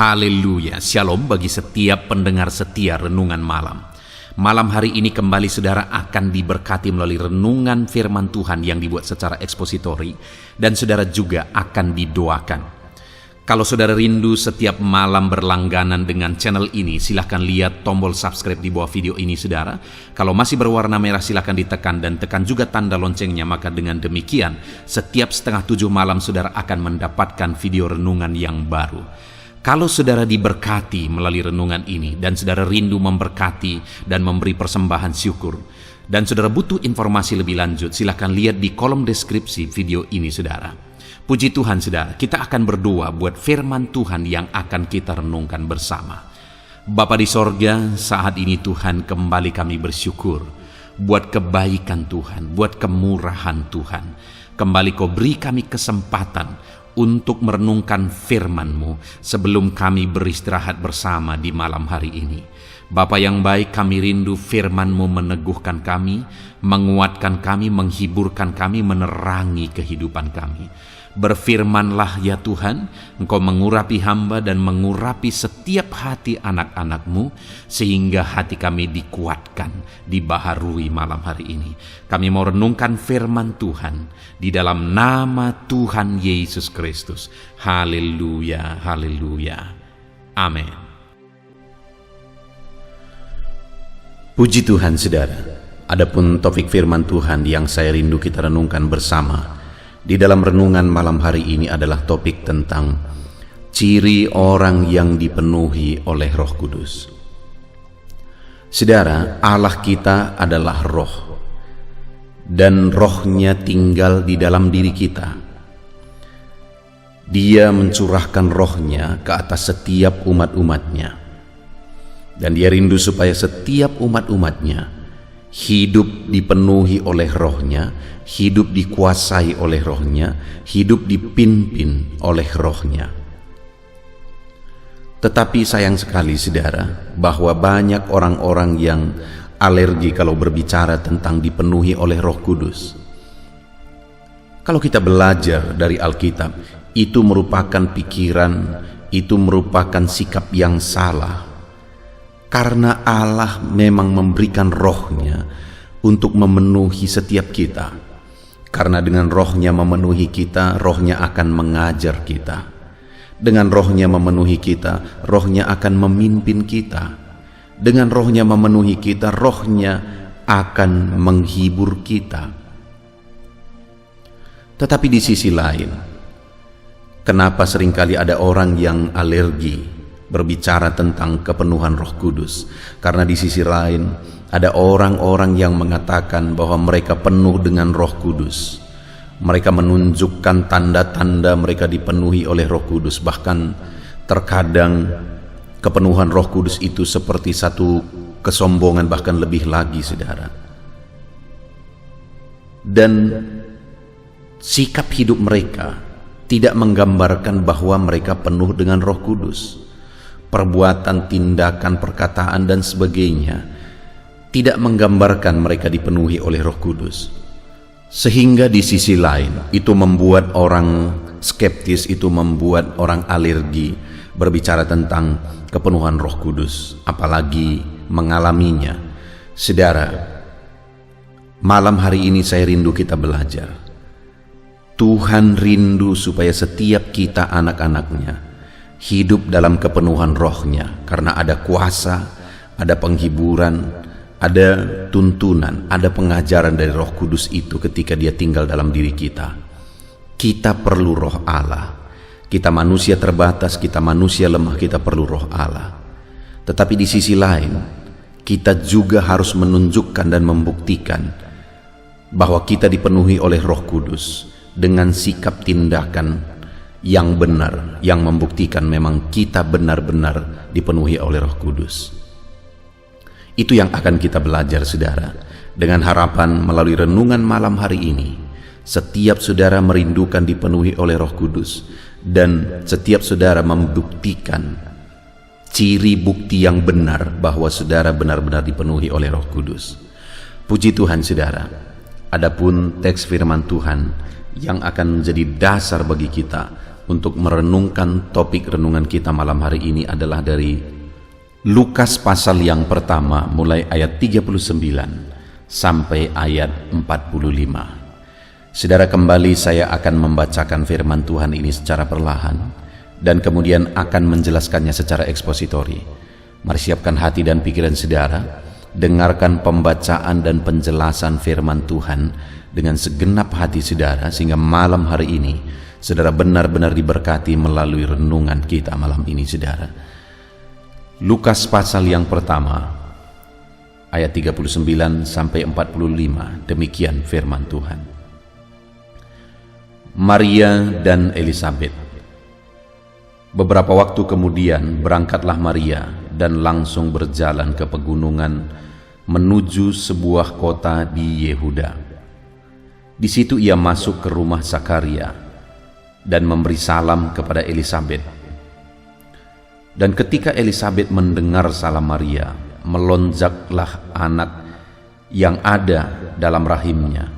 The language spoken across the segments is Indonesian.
Haleluya, shalom bagi setiap pendengar setia Renungan Malam. Malam hari ini kembali saudara akan diberkati melalui renungan firman Tuhan yang dibuat secara ekspositori, dan saudara juga akan didoakan. Kalau saudara rindu setiap malam berlangganan dengan channel ini, silahkan lihat tombol subscribe di bawah video ini saudara. Kalau masih berwarna merah silahkan ditekan dan tekan juga tanda loncengnya, maka dengan demikian setiap 6:30 malam saudara akan mendapatkan video renungan yang baru. Kalau saudara diberkati melalui renungan ini dan saudara rindu memberkati dan memberi persembahan syukur, dan saudara butuh informasi lebih lanjut, silakan lihat di kolom deskripsi video ini saudara. Puji Tuhan saudara, kita akan berdoa buat firman Tuhan yang akan kita renungkan bersama. Bapa di sorga, saat ini Tuhan kembali kami bersyukur buat kebaikan Tuhan, buat kemurahan Tuhan. Kembali Kau beri kami kesempatan untuk merenungkan firman-Mu sebelum kami beristirahat bersama di malam hari ini. Bapa yang baik, kami rindu firman-Mu meneguhkan kami, menguatkan kami, menghiburkan kami, menerangi kehidupan kami. Berfirmanlah ya Tuhan, Engkau mengurapi hamba dan mengurapi setiap hati anak-anak-Mu, sehingga hati kami dikuatkan, dibaharui malam hari ini. Kami mau renungkan firman Tuhan di dalam nama Tuhan Yesus Kristus. Haleluya, haleluya. Amin. Puji Tuhan saudara, adapun topik firman Tuhan yang saya rindu kita renungkan bersama di dalam renungan malam hari ini adalah topik tentang ciri orang yang dipenuhi oleh Roh Kudus. Saudara, Allah kita adalah roh, dan rohnya tinggal di dalam diri kita. Dia mencurahkan rohnya ke atas setiap umat-umatnya, dan dia rindu supaya setiap umat-umatnya hidup dipenuhi oleh rohnya, hidup dikuasai oleh rohnya, hidup dipimpin oleh rohnya. Tetapi sayang sekali saudara, bahwa banyak orang-orang yang alergi kalau berbicara tentang dipenuhi oleh Roh Kudus. Kalau kita belajar dari Alkitab, itu merupakan pikiran, itu merupakan sikap yang salah. Karena Allah memang memberikan rohnya untuk memenuhi setiap kita. Karena dengan rohnya memenuhi kita, rohnya akan mengajar kita. Dengan rohnya memenuhi kita, rohnya akan memimpin kita. Dengan rohnya memenuhi kita, rohnya akan menghibur kita. Tetapi di sisi lain, kenapa seringkali ada orang yang alergi berbicara tentang kepenuhan Roh Kudus? Karena di sisi lain ada orang-orang yang mengatakan bahwa mereka penuh dengan Roh Kudus. Mereka menunjukkan tanda-tanda mereka dipenuhi oleh Roh Kudus. Bahkan terkadang kepenuhan Roh Kudus itu seperti satu kesombongan, bahkan lebih lagi saudara. Dan sikap hidup mereka tidak menggambarkan bahwa mereka penuh dengan Roh Kudus. Perbuatan, tindakan, perkataan dan sebagainya tidak menggambarkan mereka dipenuhi oleh Roh Kudus. Sehingga di sisi lain itu membuat orang skeptis, itu membuat orang alergi berbicara tentang kepenuhan Roh Kudus, apalagi mengalaminya. Saudara, malam hari ini saya rindu kita belajar. Tuhan rindu supaya setiap kita anak-anaknya hidup dalam kepenuhan rohnya, karena ada kuasa, ada penghiburan, ada tuntunan, ada pengajaran dari Roh Kudus itu ketika dia tinggal dalam diri kita. Kita perlu roh Allah. Kita manusia terbatas, kita manusia lemah, kita perlu roh Allah. Tetapi di sisi lain, kita juga harus menunjukkan dan membuktikan bahwa kita dipenuhi oleh Roh Kudus dengan sikap tindakan yang benar, yang membuktikan memang kita benar-benar dipenuhi oleh Roh Kudus. Itu yang akan kita belajar saudara, dengan harapan melalui renungan malam hari ini setiap saudara merindukan dipenuhi oleh Roh Kudus, dan setiap saudara membuktikan ciri bukti yang benar bahwa saudara benar-benar dipenuhi oleh Roh Kudus. Puji Tuhan saudara. Adapun teks firman Tuhan yang akan menjadi dasar bagi kita untuk merenungkan topik renungan kita malam hari ini adalah dari Lukas pasal yang pertama mulai ayat 39 sampai ayat 45. Saudara, kembali saya akan membacakan firman Tuhan ini secara perlahan dan kemudian akan menjelaskannya secara ekspositori. Mari siapkan hati dan pikiran saudara, dengarkan pembacaan dan penjelasan firman Tuhan dengan segenap hati saudara, sehingga malam hari ini saudara benar-benar diberkati melalui renungan kita malam ini saudara. Lukas pasal yang pertama ayat 39 sampai 45, demikian firman Tuhan. Maria dan Elisabet. Beberapa waktu kemudian berangkatlah Maria dan langsung berjalan ke pegunungan menuju sebuah kota di Yehuda. Di situ ia masuk ke rumah Zakaria dan memberi salam kepada Elisabet. Dan ketika Elisabet mendengar salam Maria, melonjaklah anak yang ada dalam rahimnya,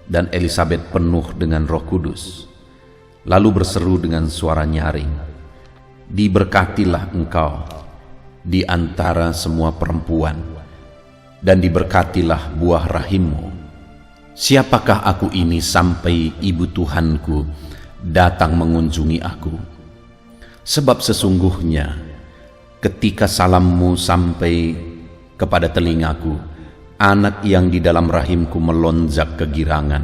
dan Elisabet penuh dengan Roh Kudus, lalu berseru dengan suara nyaring, "Diberkatilah engkau di antara semua perempuan, dan diberkatilah buah rahimmu. Siapakah aku ini sampai ibu Tuhanku datang mengunjungi aku? Sebab sesungguhnya ketika salammu sampai kepada telingaku, anak yang di dalam rahimku melonjak kegirangan.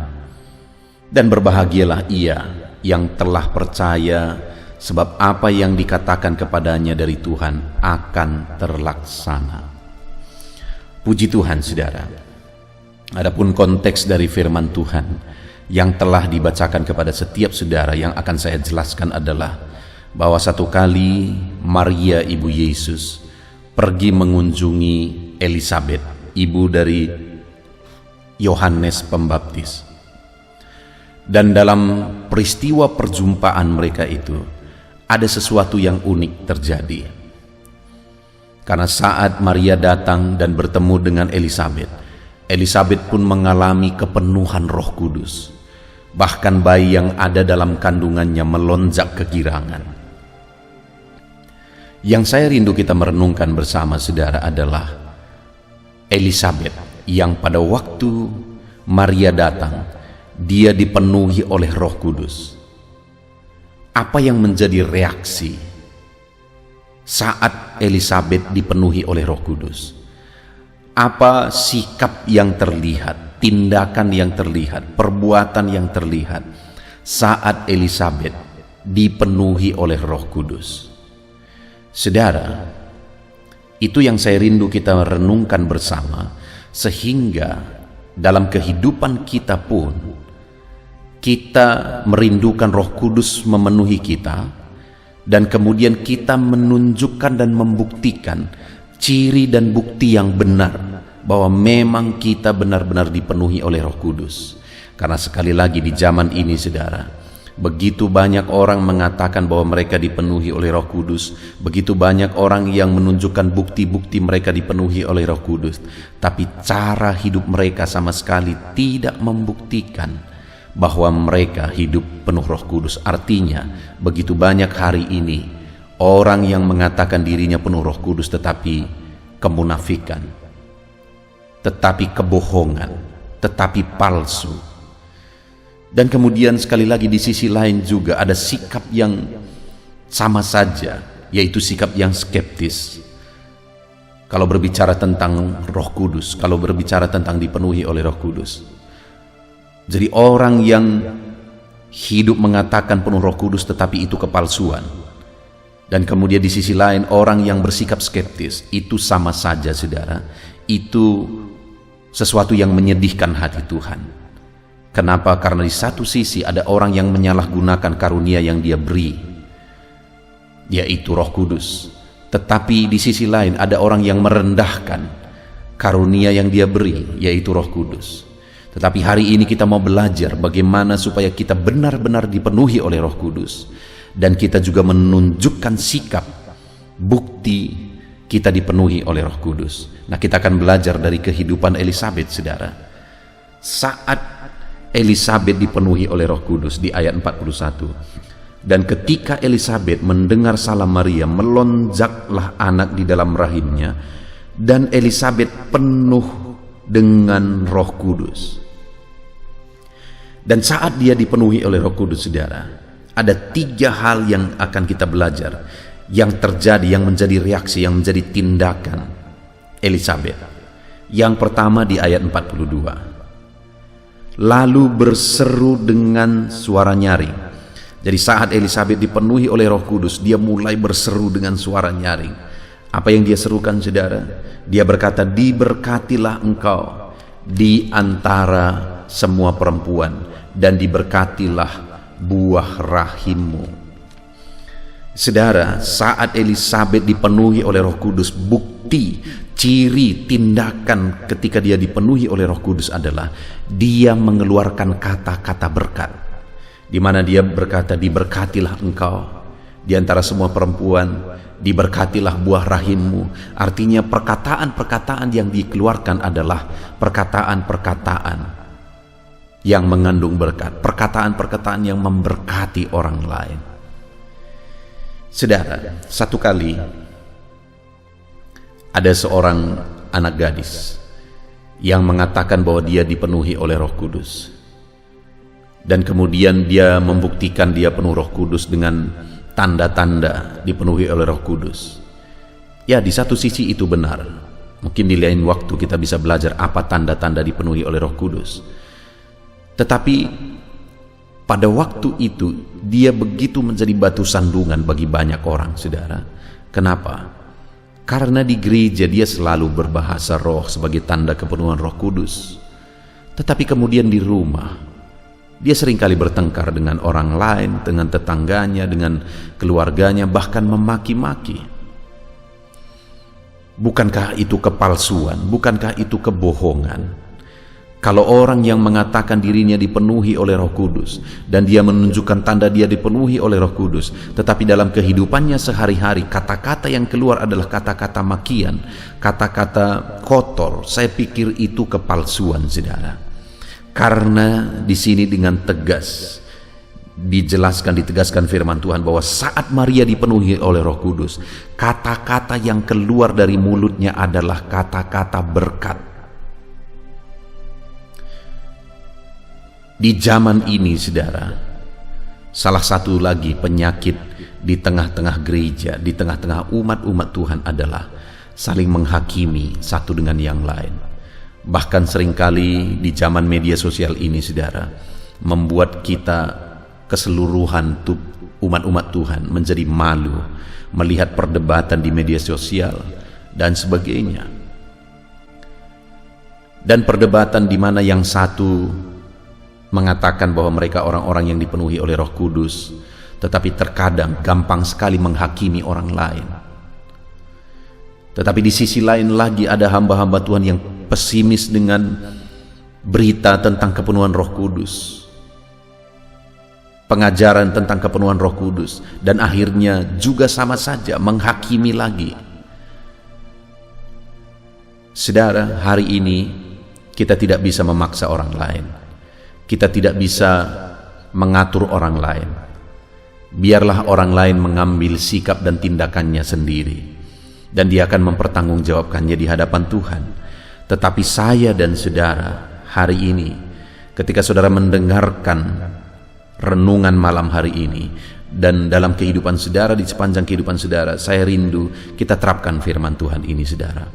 Dan berbahagialah ia yang telah percaya, sebab apa yang dikatakan kepadanya dari Tuhan akan terlaksana." Puji Tuhan saudara. Adapun konteks dari firman Tuhan yang telah dibacakan kepada setiap saudara yang akan saya jelaskan adalah bahwa satu kali Maria ibu Yesus pergi mengunjungi Elisabet, ibu dari Yohanes Pembaptis. Dan dalam peristiwa perjumpaan mereka itu ada sesuatu yang unik terjadi. Karena saat Maria datang dan bertemu dengan Elisabet, Elisabet pun mengalami kepenuhan Roh Kudus. Bahkan bayi yang ada dalam kandungannya melonjak kegirangan. Yang saya rindu kita merenungkan bersama saudara adalah Elisabet yang pada waktu Maria datang, dia dipenuhi oleh Roh Kudus. Apa yang menjadi reaksi saat Elisabet dipenuhi oleh Roh Kudus? Apa sikap yang terlihat, tindakan yang terlihat, perbuatan yang terlihat saat Elisabet dipenuhi oleh Roh Kudus? Saudara, itu yang saya rindu kita renungkan bersama, sehingga dalam kehidupan kita pun kita merindukan Roh Kudus memenuhi kita, dan kemudian kita menunjukkan dan membuktikan ciri dan bukti yang benar bahwa memang kita benar-benar dipenuhi oleh Roh Kudus. Karena sekali lagi di zaman ini saudara, begitu banyak orang mengatakan bahwa mereka dipenuhi oleh Roh Kudus, begitu banyak orang yang menunjukkan bukti-bukti mereka dipenuhi oleh Roh Kudus, tapi cara hidup mereka sama sekali tidak membuktikan bahwa mereka hidup penuh Roh Kudus. Artinya, begitu banyak hari ini orang yang mengatakan dirinya penuh Roh Kudus tetapi kemunafikan, tetapi kebohongan, tetapi palsu. Dan kemudian sekali lagi di sisi lain juga ada sikap yang sama saja, yaitu sikap yang skeptis. Kalau berbicara tentang Roh Kudus, kalau berbicara tentang dipenuhi oleh Roh Kudus. Jadi orang yang hidup mengatakan penuh Roh Kudus tetapi itu kepalsuan. Dan kemudian di sisi lain orang yang bersikap skeptis, itu sama saja saudara, itu sesuatu yang menyedihkan hati Tuhan. Kenapa? Karena di satu sisi ada orang yang menyalahgunakan karunia yang dia beri, yaitu Roh Kudus. Tetapi di sisi lain ada orang yang merendahkan karunia yang dia beri, yaitu Roh Kudus. Tetapi hari ini kita mau belajar bagaimana supaya kita benar-benar dipenuhi oleh Roh Kudus. Dan kita juga menunjukkan sikap, bukti kita dipenuhi oleh Roh Kudus. Nah, kita akan belajar dari kehidupan Elisabet, saudara. Saat Elisabet dipenuhi oleh Roh Kudus di ayat 41. Dan ketika Elisabet mendengar salam Maria, melonjaklah anak di dalam rahimnya, dan Elisabet penuh dengan Roh Kudus. Dan saat dia dipenuhi oleh Roh Kudus, saudara, ada 3 hal yang akan kita belajar, yang terjadi, yang menjadi reaksi, yang menjadi tindakan Elisabet. Yang pertama di ayat 42. Lalu berseru dengan suara nyaring. Jadi saat Elisabet dipenuhi oleh Roh Kudus, dia mulai berseru dengan suara nyaring. Apa yang dia serukan, saudara? Dia berkata, diberkatilah engkau di antara semua perempuan, dan diberkatilah buah rahimmu. Saudara, saat Elisabet dipenuhi oleh Roh Kudus, bukti, ciri, tindakan ketika dia dipenuhi oleh Roh Kudus adalah dia mengeluarkan kata-kata berkat, di mana dia berkata, diberkatilah engkau di antara semua perempuan, diberkatilah buah rahimmu. Artinya perkataan-perkataan yang dikeluarkan adalah perkataan-perkataan yang mengandung berkat, perkataan-perkataan yang memberkati orang lain. Saudara, satu kali ada seorang anak gadis yang mengatakan bahwa dia dipenuhi oleh Roh Kudus. Dan kemudian dia membuktikan dia penuh Roh Kudus dengan tanda-tanda dipenuhi oleh Roh Kudus. Ya, di satu sisi itu benar. Mungkin di lain waktu kita bisa belajar apa tanda-tanda dipenuhi oleh Roh Kudus. Tetapi pada waktu itu dia begitu menjadi batu sandungan bagi banyak orang, saudara. Kenapa? Karena di gereja dia selalu berbahasa roh sebagai tanda kepenuhan Roh Kudus. Tetapi kemudian di rumah dia seringkali bertengkar dengan orang lain, dengan tetangganya, dengan keluarganya, bahkan memaki-maki. Bukankah itu kepalsuan? Bukankah itu kebohongan? Kalau orang yang mengatakan dirinya dipenuhi oleh Roh Kudus dan dia menunjukkan tanda dia dipenuhi oleh Roh Kudus, tetapi dalam kehidupannya sehari-hari kata-kata yang keluar adalah kata-kata makian, kata-kata kotor, saya pikir itu kepalsuan, saudara. Karena di sini dengan tegas ditegaskan firman Tuhan bahwa saat Maria dipenuhi oleh Roh Kudus, kata-kata yang keluar dari mulutnya adalah kata-kata berkat. Di zaman ini, saudara, salah satu lagi penyakit di tengah-tengah gereja, di tengah-tengah umat-umat Tuhan adalah saling menghakimi satu dengan yang lain. Bahkan seringkali di zaman media sosial ini, saudara, membuat kita keseluruhan umat-umat Tuhan menjadi malu melihat perdebatan di media sosial dan sebagainya. Dan perdebatan di mana yang satu mengatakan bahwa mereka orang-orang yang dipenuhi oleh Roh Kudus, tetapi terkadang gampang sekali menghakimi orang lain. Tetapi di sisi lain lagi ada hamba-hamba Tuhan yang pesimis dengan berita tentang kepenuhan Roh Kudus, pengajaran tentang kepenuhan Roh Kudus, dan akhirnya juga sama saja menghakimi lagi. Saudara, hari ini kita tidak bisa memaksa orang lain, kita tidak bisa mengatur orang lain. Biarlah orang lain mengambil sikap dan tindakannya sendiri, dan dia akan mempertanggungjawabkannya di hadapan Tuhan. Tetapi saya dan saudara, hari ini ketika saudara mendengarkan renungan malam hari ini, dan dalam kehidupan saudara, di sepanjang kehidupan saudara, saya rindu kita terapkan firman Tuhan ini, saudara,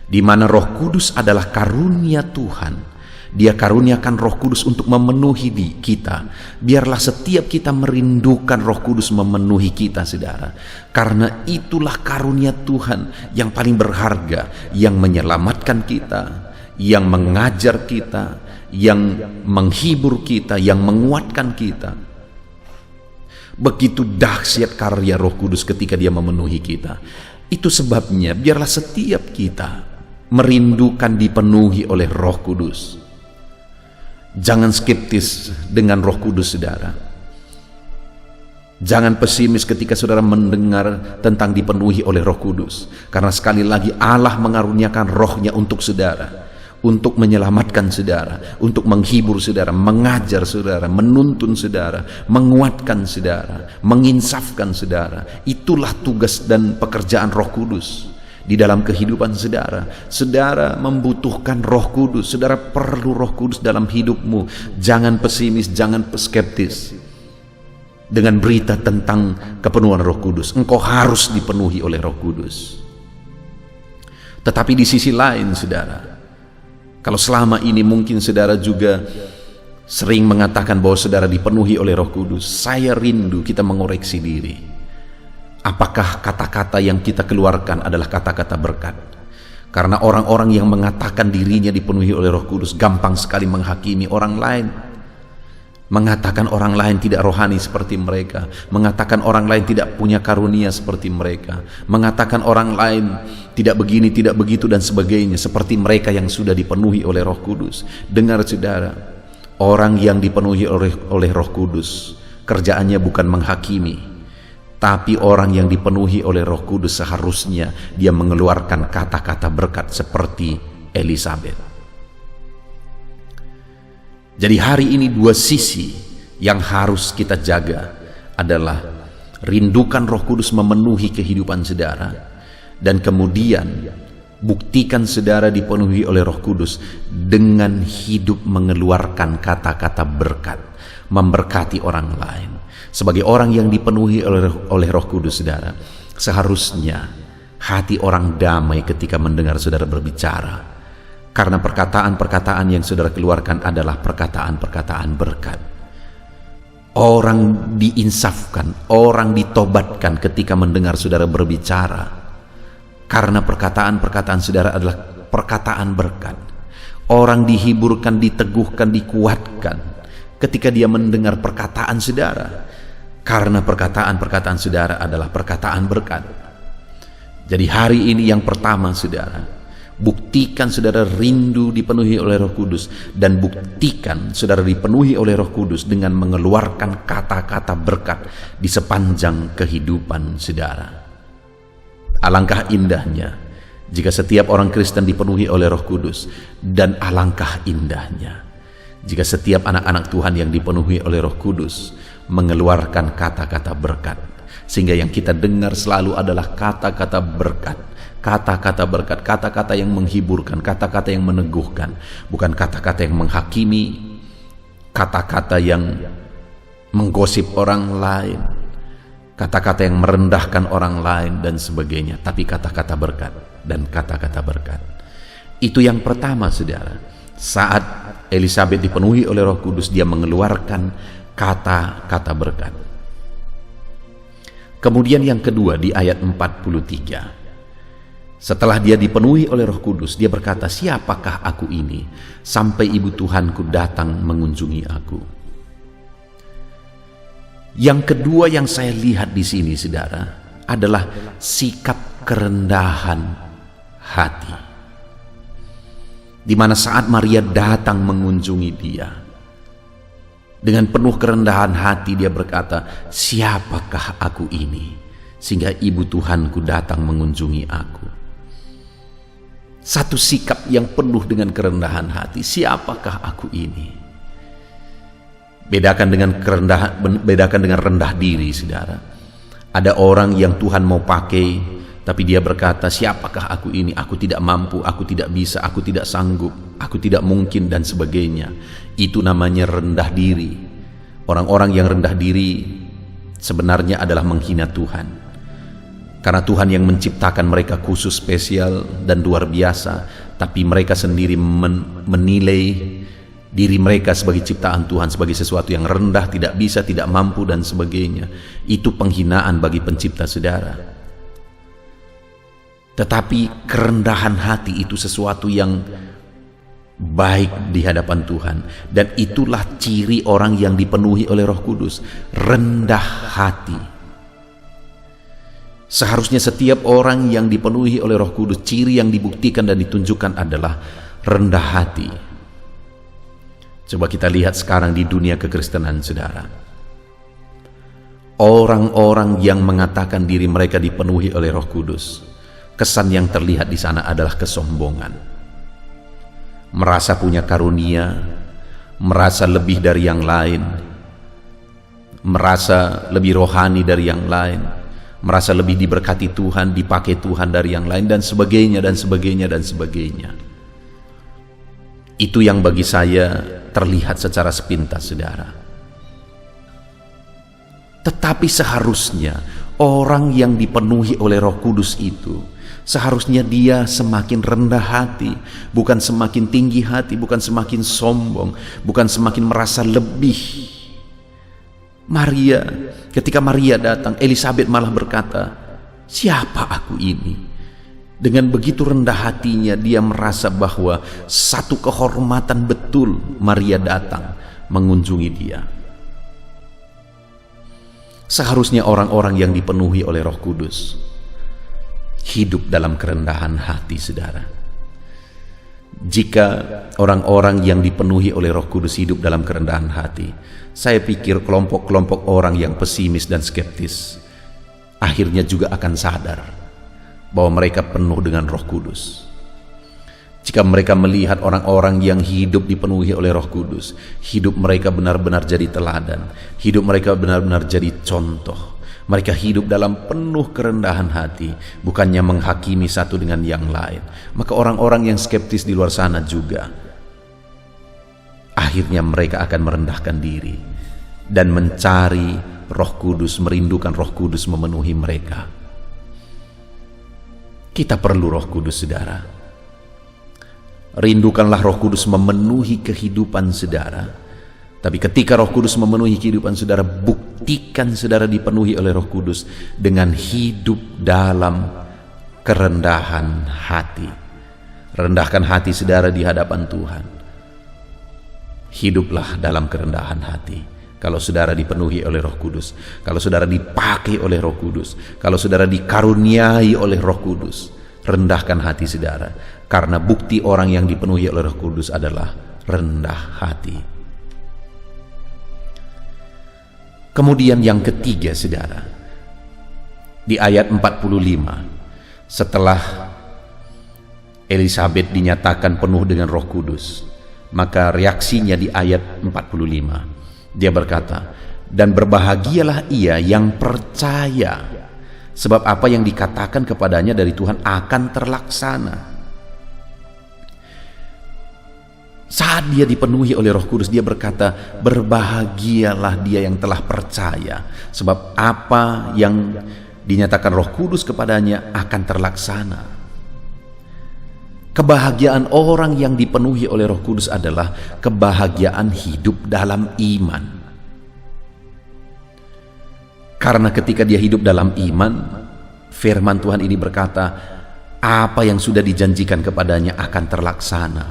di mana Roh Kudus adalah karunia Tuhan. Dia karuniakan Roh Kudus untuk memenuhi kita. Biarlah setiap kita merindukan Roh Kudus memenuhi kita, saudara, karena itulah karunia Tuhan yang paling berharga, yang menyelamatkan kita, yang mengajar kita, yang menghibur kita, yang menguatkan kita. Begitu dahsyat karya Roh Kudus ketika dia memenuhi kita. Itu sebabnya biarlah setiap kita merindukan dipenuhi oleh Roh Kudus. Jangan skeptis dengan Roh Kudus, saudara. Jangan pesimis ketika saudara mendengar tentang dipenuhi oleh Roh Kudus, karena sekali lagi Allah mengaruniakan rohnya untuk saudara, untuk menyelamatkan saudara, untuk menghibur saudara, mengajar saudara, menuntun saudara, menguatkan saudara, menginsafkan saudara. Itulah tugas dan pekerjaan Roh Kudus di dalam kehidupan saudara. Saudara membutuhkan Roh Kudus, saudara perlu Roh Kudus dalam hidupmu. Jangan pesimis, jangan skeptis dengan berita tentang kepenuhan Roh Kudus. Engkau harus dipenuhi oleh Roh Kudus. Tetapi di sisi lain saudara, kalau selama ini mungkin saudara juga sering mengatakan bahwa saudara dipenuhi oleh Roh Kudus, saya rindu kita mengoreksi diri. Apakah kata-kata yang kita keluarkan adalah kata-kata berkat? Karena orang-orang yang mengatakan dirinya dipenuhi oleh Roh Kudus gampang sekali menghakimi orang lain, mengatakan orang lain tidak rohani seperti mereka, mengatakan orang lain tidak punya karunia seperti mereka, mengatakan orang lain tidak begini, tidak begitu dan sebagainya, seperti mereka yang sudah dipenuhi oleh Roh Kudus. Dengar saudara, orang yang dipenuhi oleh Roh Kudus kerjaannya bukan menghakimi, tapi orang yang dipenuhi oleh Roh Kudus seharusnya dia mengeluarkan kata-kata berkat seperti Elisabet. Jadi hari ini dua sisi yang harus kita jaga adalah rindukan Roh Kudus memenuhi kehidupan saudara, dan kemudian buktikan saudara dipenuhi oleh Roh Kudus dengan hidup mengeluarkan kata-kata berkat, memberkati orang lain. Sebagai orang yang dipenuhi oleh Roh Kudus saudara, seharusnya hati orang damai ketika mendengar saudara berbicara. Karena perkataan-perkataan yang saudara keluarkan adalah perkataan-perkataan berkat. Orang diinsafkan, orang ditobatkan ketika mendengar saudara berbicara. Karena perkataan-perkataan saudara adalah perkataan berkat. Orang dihiburkan, diteguhkan, dikuatkan ketika dia mendengar perkataan saudara. Karena perkataan-perkataan saudara adalah perkataan berkat. Jadi hari ini yang pertama saudara, buktikan saudara rindu dipenuhi oleh Roh Kudus, dan buktikan saudara dipenuhi oleh Roh Kudus dengan mengeluarkan kata-kata berkat di sepanjang kehidupan saudara. Alangkah indahnya jika setiap orang Kristen dipenuhi oleh Roh Kudus, dan alangkah indahnya jika setiap anak-anak Tuhan yang dipenuhi oleh Roh Kudus mengeluarkan kata-kata berkat, sehingga yang kita dengar selalu adalah kata-kata berkat. Kata-kata berkat, kata-kata yang menghiburkan, kata-kata yang meneguhkan, bukan kata-kata yang menghakimi, kata-kata yang menggosip orang lain, kata-kata yang merendahkan orang lain dan sebagainya, tapi kata-kata berkat dan kata-kata berkat. Itu yang pertama saudara. Saat Elisabet dipenuhi oleh Roh Kudus, dia mengeluarkan kata-kata berkat. Kemudian yang kedua di ayat 43, setelah dia dipenuhi oleh Roh Kudus, dia berkata, siapakah aku ini sampai ibu Tuhanku datang mengunjungi aku? Yang kedua yang saya lihat di sini saudara adalah sikap kerendahan hati, di mana saat Maria datang mengunjungi dia, dengan penuh kerendahan hati dia berkata, siapakah aku ini sehingga ibu Tuhanku datang mengunjungi aku? Satu sikap yang penuh dengan kerendahan hati. Siapakah aku ini? Bedakan dengan rendah diri saudara. Ada orang yang Tuhan mau pakai, tapi dia berkata, siapakah aku ini? Aku tidak mampu, aku tidak bisa, aku tidak sanggup, aku tidak mungkin dan sebagainya. Itu namanya rendah diri. Orang-orang yang rendah diri sebenarnya adalah menghina Tuhan. Karena Tuhan yang menciptakan mereka khusus, spesial dan luar biasa, tapi mereka sendiri menilai diri mereka sebagai ciptaan Tuhan, sebagai sesuatu yang rendah, tidak bisa, tidak mampu dan sebagainya. Itu penghinaan bagi pencipta saudara. Tetapi kerendahan hati itu sesuatu yang baik di hadapan Tuhan, dan itulah ciri orang yang dipenuhi oleh Roh Kudus, rendah hati. Seharusnya setiap orang yang dipenuhi oleh Roh Kudus, ciri yang dibuktikan dan ditunjukkan adalah rendah hati. Coba kita lihat sekarang di dunia kekristenan saudara. Orang-orang yang mengatakan diri mereka dipenuhi oleh Roh Kudus, kesan yang terlihat di sana adalah kesombongan. merasa punya karunia, merasa lebih dari yang lain, merasa lebih rohani dari yang lain, merasa lebih diberkati Tuhan, dipakai Tuhan dari yang lain, dan sebagainya, dan sebagainya, dan sebagainya. Itu yang bagi saya terlihat secara sepintas, saudara. Tetapi seharusnya orang yang dipenuhi oleh Roh Kudus itu, seharusnya dia semakin rendah hati, bukan semakin tinggi hati, bukan semakin sombong, bukan semakin merasa lebih. Maria, ketika Maria datang, Elisabet malah berkata, "Siapa aku ini?" Dengan begitu rendah hatinya, dia merasa bahwa satu kehormatan betul Maria datang mengunjungi dia. Seharusnya orang-orang yang dipenuhi oleh Roh Kudus hidup dalam kerendahan hati, saudara. Jika orang-orang yang dipenuhi oleh Roh Kudus hidup dalam kerendahan hati, saya pikir kelompok-kelompok orang yang pesimis dan skeptis akhirnya juga akan sadar bahwa mereka penuh dengan Roh Kudus. Jika mereka melihat orang-orang yang hidup dipenuhi oleh Roh Kudus, hidup mereka benar-benar jadi teladan, hidup mereka benar-benar jadi contoh. Mereka hidup dalam penuh kerendahan hati, bukannya menghakimi satu dengan yang lain. Maka orang-orang yang skeptis di luar sana juga, akhirnya mereka akan merendahkan diri dan mencari Roh Kudus, merindukan Roh Kudus memenuhi mereka. Kita perlu Roh Kudus, saudara. Rindukanlah Roh Kudus memenuhi kehidupan saudara. Tapi ketika Roh Kudus memenuhi kehidupan saudara, buktikan saudara dipenuhi oleh Roh Kudus dengan hidup dalam kerendahan hati. Rendahkan hati saudara di hadapan Tuhan. Hiduplah dalam kerendahan hati. Kalau saudara dipenuhi oleh Roh Kudus, kalau saudara dipakai oleh Roh Kudus, kalau saudara dikaruniai oleh Roh Kudus, rendahkan hati saudara. Karena bukti orang yang dipenuhi oleh Roh Kudus adalah rendah hati. Kemudian yang ketiga, saudara, di ayat 45, setelah Elisabet dinyatakan penuh dengan Roh Kudus, maka reaksinya di ayat 45, dia berkata, "Dan berbahagialah ia yang percaya, sebab apa yang dikatakan kepadanya dari Tuhan akan terlaksana." Saat dia dipenuhi oleh Roh Kudus, dia berkata, "Berbahagialah dia yang telah percaya, sebab apa yang dinyatakan Roh Kudus kepadanya akan terlaksana." Kebahagiaan orang yang dipenuhi oleh Roh Kudus adalah kebahagiaan hidup dalam iman. Karena ketika dia hidup dalam iman, firman Tuhan ini berkata, apa yang sudah dijanjikan kepadanya akan terlaksana.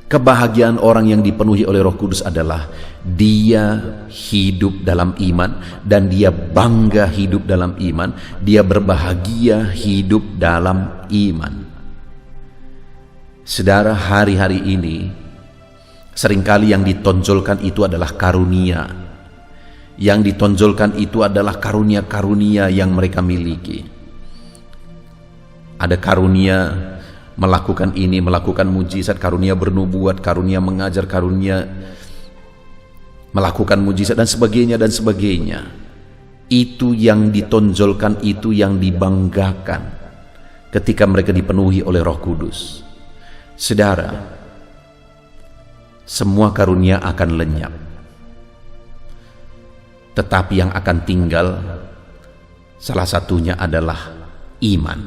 Kebahagiaan orang yang dipenuhi oleh Roh Kudus adalah dia hidup dalam iman dan dia bangga hidup dalam iman, dia berbahagia hidup dalam iman. Saudara, hari-hari ini seringkali yang ditonjolkan itu adalah karunia. Yang ditonjolkan itu adalah karunia-karunia yang mereka miliki. Ada karunia melakukan ini, melakukan mujizat, karunia bernubuat, karunia mengajar, karunia melakukan mujizat, dan sebagainya, dan sebagainya. Itu yang ditonjolkan, itu yang dibanggakan ketika mereka dipenuhi oleh Roh Kudus. Saudara, semua karunia akan lenyap, tetapi yang akan tinggal salah satunya adalah iman.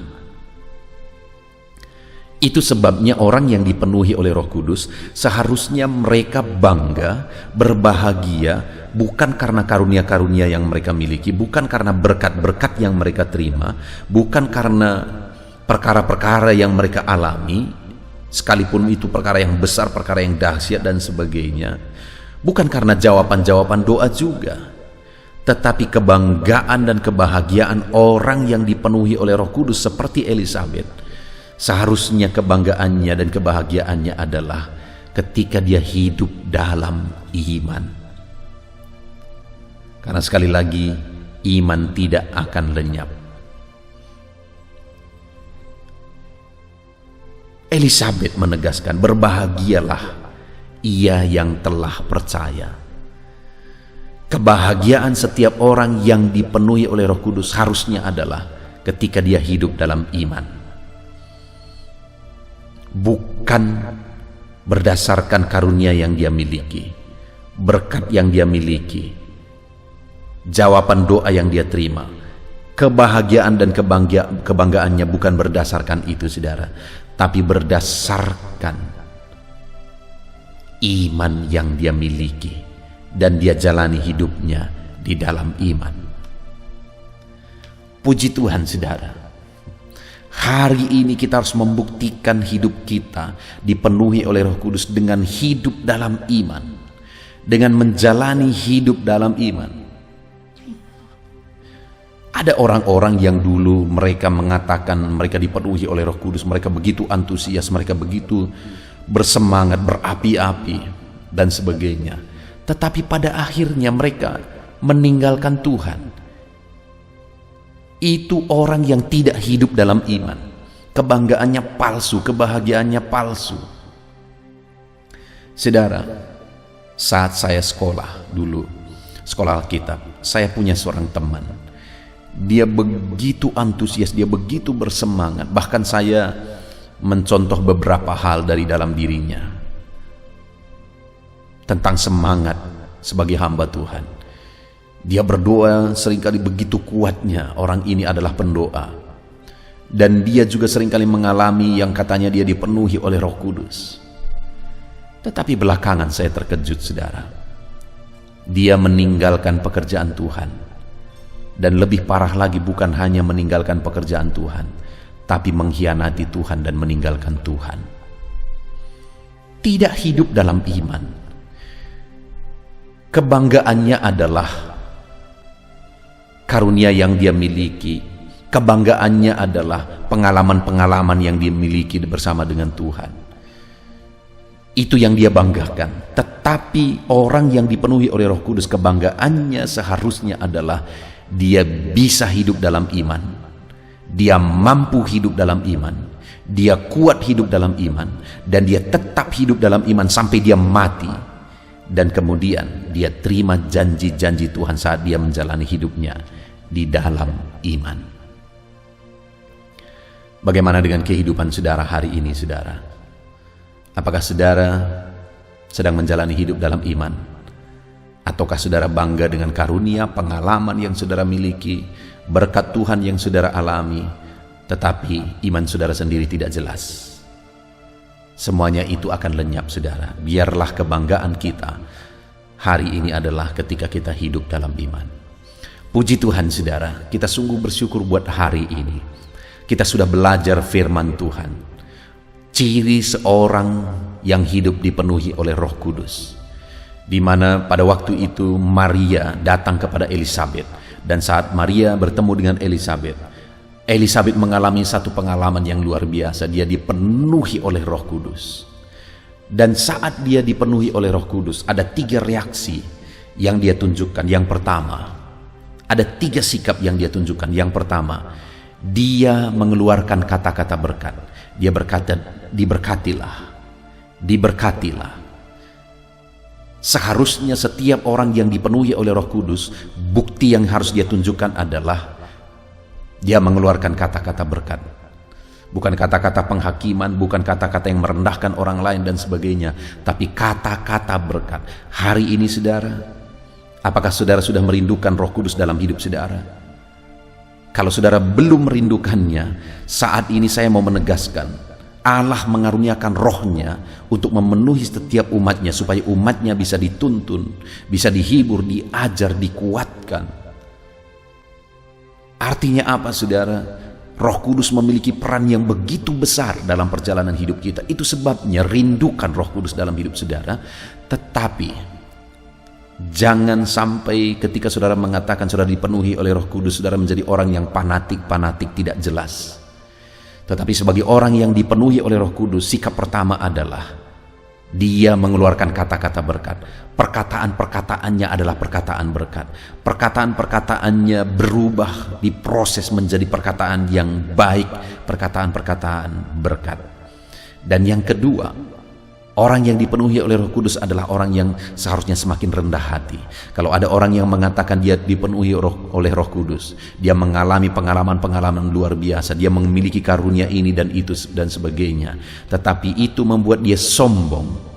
Itu sebabnya orang yang dipenuhi oleh Roh Kudus seharusnya mereka bangga, berbahagia, bukan karena karunia-karunia yang mereka miliki, bukan karena berkat-berkat yang mereka terima, bukan karena perkara-perkara yang mereka alami, sekalipun itu perkara yang besar, perkara yang dahsyat dan sebagainya, bukan karena jawaban-jawaban doa juga, tetapi kebanggaan dan kebahagiaan orang yang dipenuhi oleh Roh Kudus seperti Elisabet. Seharusnya kebanggaannya dan kebahagiaannya adalah ketika dia hidup dalam iman. Karena sekali lagi, iman tidak akan lenyap. Elisabet menegaskan, berbahagialah ia yang telah percaya. Kebahagiaan setiap orang yang dipenuhi oleh Roh Kudus harusnya adalah ketika dia hidup dalam iman, bukan berdasarkan karunia yang dia miliki, berkat yang dia miliki, jawaban doa yang dia terima. Kebahagiaan dan kebanggaannya bukan berdasarkan itu, saudara, tapi berdasarkan iman yang dia miliki dan dia jalani hidupnya di dalam iman. Puji Tuhan, saudara. Hari ini kita harus membuktikan hidup kita dipenuhi oleh Roh Kudus dengan hidup dalam iman, dengan menjalani hidup dalam iman. Ada orang-orang yang dulu mereka mengatakan mereka dipenuhi oleh Roh Kudus, mereka begitu antusias, mereka begitu bersemangat, berapi-api dan sebagainya. Tetapi pada akhirnya mereka meninggalkan Tuhan. Itu orang yang tidak hidup dalam iman. Kebanggaannya palsu, kebahagiaannya palsu. Saudara, saat saya sekolah dulu, sekolah Alkitab, saya punya seorang teman. Dia begitu antusias, dia begitu bersemangat. Bahkan saya mencontoh beberapa hal dari dalam dirinya tentang semangat sebagai hamba Tuhan. Dia berdoa seringkali begitu kuatnya. Orang ini adalah pendoa. Dan dia juga seringkali mengalami yang katanya dia dipenuhi oleh Roh Kudus. Tetapi belakangan saya terkejut, saudara. Dia meninggalkan pekerjaan Tuhan. Dan lebih parah lagi, bukan hanya meninggalkan pekerjaan Tuhan, tapi mengkhianati Tuhan dan meninggalkan Tuhan. Tidak hidup dalam iman. Kebanggaannya adalah karunia yang dia miliki. Kebanggaannya adalah pengalaman-pengalaman yang dia miliki bersama dengan Tuhan. Itu yang dia banggakan. Tetapi orang yang dipenuhi oleh Roh Kudus, kebanggaannya seharusnya adalah dia bisa hidup dalam iman. Dia mampu hidup dalam iman. Dia kuat hidup dalam iman. Dan dia tetap hidup dalam iman sampai dia mati. Dan kemudian dia terima janji-janji Tuhan saat dia menjalani hidupnya di dalam iman. Bagaimana dengan kehidupan saudara hari ini, saudara? Apakah saudara sedang menjalani hidup dalam iman? Ataukah saudara bangga dengan karunia, pengalaman yang saudara miliki, berkat Tuhan yang saudara alami, tetapi iman saudara sendiri tidak jelas? Semuanya itu akan lenyap, saudara. Biarlah kebanggaan kita hari ini adalah ketika kita hidup dalam iman. Puji Tuhan, saudara, kita sungguh bersyukur buat hari ini. Kita sudah belajar firman Tuhan. Ciri seorang yang hidup dipenuhi oleh Roh Kudus. Di mana pada waktu itu Maria datang kepada Elisabet, dan saat Maria bertemu dengan Elisabet, Elisabet mengalami satu pengalaman yang luar biasa. Dia dipenuhi oleh Roh Kudus. Dan saat dia dipenuhi oleh Roh Kudus, ada 3 reaksi yang dia tunjukkan. Yang pertama, ada 3 sikap yang dia tunjukkan. Yang pertama, dia mengeluarkan kata-kata berkat. Dia berkata, diberkatilah, diberkatilah. Seharusnya setiap orang yang dipenuhi oleh Roh Kudus, bukti yang harus dia tunjukkan adalah dia mengeluarkan kata-kata berkat. Bukan kata-kata penghakiman, bukan kata-kata yang merendahkan orang lain dan sebagainya, tapi kata-kata berkat. Hari ini, saudara, apakah saudara sudah merindukan Roh Kudus dalam hidup saudara? Kalau saudara belum merindukannya, saat ini saya mau menegaskan, Allah mengaruniakan rohnya untuk memenuhi setiap umatnya, supaya umatnya bisa dituntun, bisa dihibur, diajar, dikuatkan. Artinya apa, saudara? Roh Kudus memiliki peran yang begitu besar dalam perjalanan hidup kita. Itu sebabnya rindukan Roh Kudus dalam hidup saudara. Tetapi jangan sampai ketika saudara mengatakan saudara dipenuhi oleh Roh Kudus, saudara menjadi orang yang fanatik tidak jelas. Tetapi sebagai orang yang dipenuhi oleh Roh Kudus, sikap pertama adalah dia mengeluarkan kata-kata berkat. Perkataan-perkataannya adalah perkataan berkat. Perkataan-perkataannya berubah, diproses menjadi perkataan yang baik, perkataan-perkataan berkat. Dan yang kedua, orang yang dipenuhi oleh Roh Kudus adalah orang yang seharusnya semakin rendah hati. Kalau ada orang yang mengatakan dia dipenuhi oleh Roh Kudus, dia mengalami pengalaman-pengalaman luar biasa, dia memiliki karunia ini dan itu dan sebagainya, tetapi itu membuat dia sombong,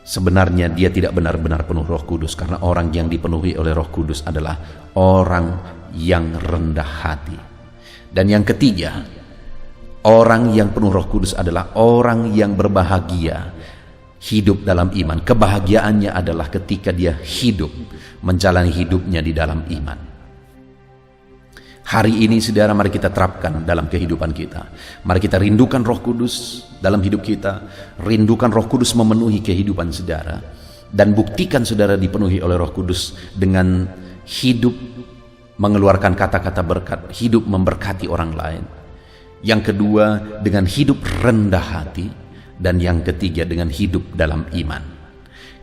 sebenarnya dia tidak benar-benar penuh Roh Kudus, karena orang yang dipenuhi oleh Roh Kudus adalah orang yang rendah hati. Dan yang ketiga, orang yang penuh Roh Kudus adalah orang yang berbahagia, hidup dalam iman. Kebahagiaannya adalah ketika dia hidup, menjalani hidupnya di dalam iman. Hari ini saudara, mari kita terapkan dalam kehidupan kita. Mari kita rindukan Roh Kudus dalam hidup kita. Rindukan Roh Kudus memenuhi kehidupan saudara. Dan buktikan saudara dipenuhi oleh Roh Kudus dengan hidup mengeluarkan kata-kata berkat, hidup memberkati orang lain. Yang kedua, dengan hidup rendah hati. Dan yang ketiga, dengan hidup dalam iman.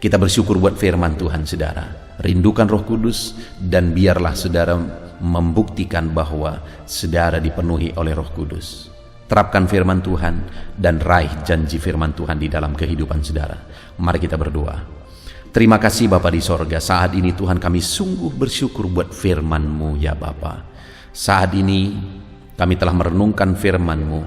Kita bersyukur buat firman Tuhan saudara. Rindukan Roh Kudus dan biarlah saudara membuktikan bahwa saudara dipenuhi oleh Roh Kudus. Terapkan firman Tuhan dan raih janji firman Tuhan di dalam kehidupan saudara. Mari kita berdoa. Terima kasih Bapa di sorga, saat ini Tuhan kami sungguh bersyukur buat firman-Mu ya Bapa. Saat ini kami telah merenungkan firman-Mu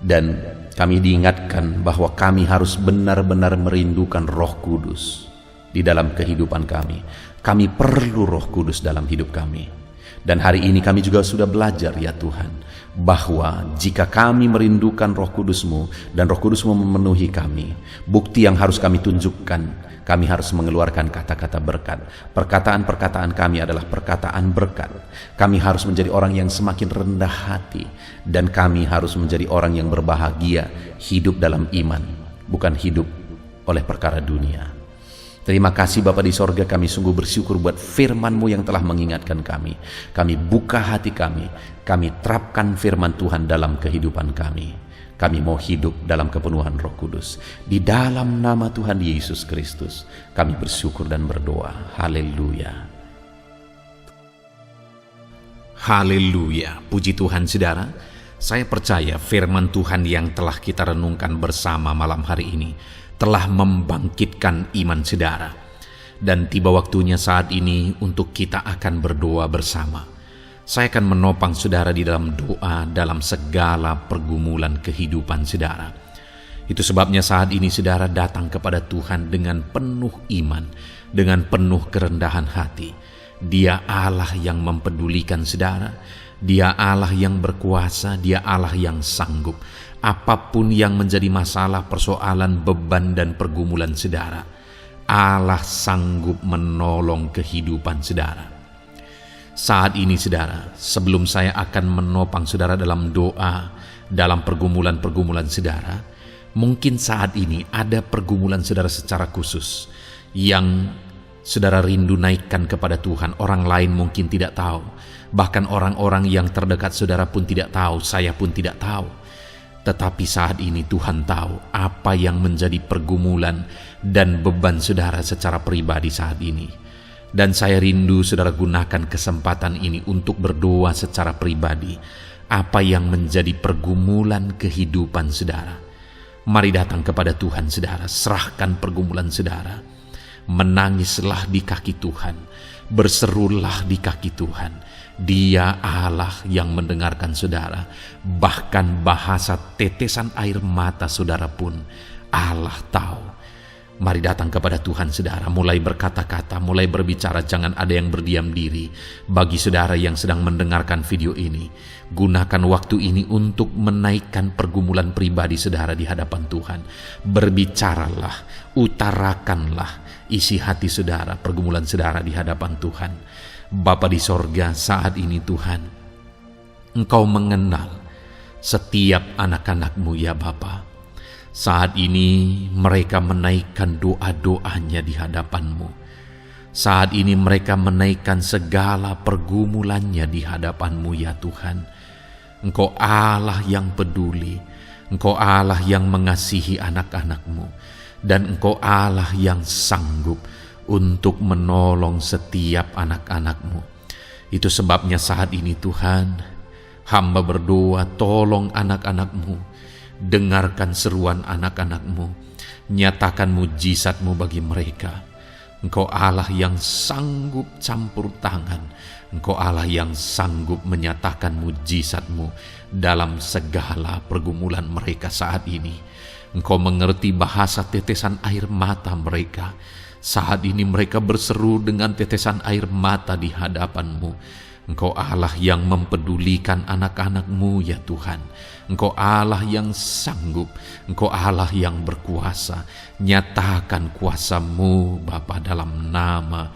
dan kami diingatkan bahwa kami harus benar-benar merindukan Roh Kudus di dalam kehidupan kami. Kami perlu Roh Kudus dalam hidup kami. Dan hari ini kami juga sudah belajar ya Tuhan, bahwa jika kami merindukan Roh Kudus-Mu dan Roh Kudus-Mu memenuhi kami, bukti yang harus kami tunjukkan, kami harus mengeluarkan kata-kata berkat. Perkataan-perkataan kami adalah perkataan berkat. Kami harus menjadi orang yang semakin rendah hati, dan kami harus menjadi orang yang berbahagia, hidup dalam iman, bukan hidup oleh perkara dunia. Terima kasih Bapa di sorga, kami sungguh bersyukur buat firman-Mu yang telah mengingatkan kami. Kami buka hati kami terapkan firman Tuhan dalam kehidupan kami. Kami mau hidup dalam kepenuhan Roh Kudus. Di dalam nama Tuhan Yesus Kristus, kami bersyukur dan berdoa. Haleluya. Haleluya. Puji Tuhan saudara. Saya percaya firman Tuhan yang telah kita renungkan bersama malam hari ini telah membangkitkan iman saudara. Dan tiba waktunya saat ini untuk kita akan berdoa bersama. Saya akan menopang saudara di dalam doa dalam segala pergumulan kehidupan saudara. Itu sebabnya saat ini saudara datang kepada Tuhan dengan penuh iman, dengan penuh kerendahan hati. Dia Allah yang mempedulikan saudara. Dia Allah yang berkuasa, Dia Allah yang sanggup. Apapun yang menjadi masalah, persoalan, beban, dan pergumulan saudara, Allah sanggup menolong kehidupan saudara. Saat ini saudara, sebelum saya akan menopang saudara dalam doa, dalam pergumulan-pergumulan saudara, mungkin saat ini ada pergumulan saudara secara khusus yang saudara rindu naikkan kepada Tuhan. Orang lain mungkin tidak tahu, bahkan orang-orang yang terdekat saudara pun tidak tahu, saya pun tidak tahu. Tetapi saat ini Tuhan tahu apa yang menjadi pergumulan dan beban saudara secara pribadi saat ini. Dan saya rindu saudara gunakan kesempatan ini untuk berdoa secara pribadi apa yang menjadi pergumulan kehidupan saudara. Mari datang kepada Tuhan saudara, serahkan pergumulan saudara. Menangislah di kaki Tuhan, berserulah di kaki Tuhan. Dia Allah yang mendengarkan saudara. Bahkan bahasa tetesan air mata saudara pun Allah tahu. Mari datang kepada Tuhan saudara, mulai berkata-kata, mulai berbicara, jangan ada yang berdiam diri. Bagi saudara yang sedang mendengarkan video ini, gunakan waktu ini untuk menaikkan pergumulan pribadi saudara di hadapan Tuhan. Berbicaralah, utarakanlah isi hati saudara, pergumulan saudara di hadapan Tuhan. Bapa di sorga, saat ini Tuhan, Engkau mengenal setiap anak-anak-Mu ya Bapa. Saat ini mereka menaikkan doa-doanya di hadapan-Mu. Saat ini mereka menaikkan segala pergumulannya di hadapan-Mu ya Tuhan. Engkau Allah yang peduli, Engkau Allah yang mengasihi anak-anak-Mu, dan Engkau Allah yang sanggup untuk menolong setiap anak-anak-Mu. Itu sebabnya saat ini Tuhan, hamba berdoa, tolong anak-anak-Mu Dengarkan seruan anak-anak-Mu, nyatakan mujizat-Mu bagi mereka. Engkau Allah yang sanggup campur tangan, Engkau Allah yang sanggup menyatakan mujizat-Mu dalam segala pergumulan mereka saat ini. Engkau mengerti bahasa tetesan air mata mereka. Saat ini mereka berseru dengan tetesan air mata di hadapan-Mu. Engkau Allah yang mempedulikan anak-anak-Mu ya Tuhan. Engkau Allah yang sanggup, Engkau Allah yang berkuasa. Nyatakan kuasa-Mu Bapa dalam nama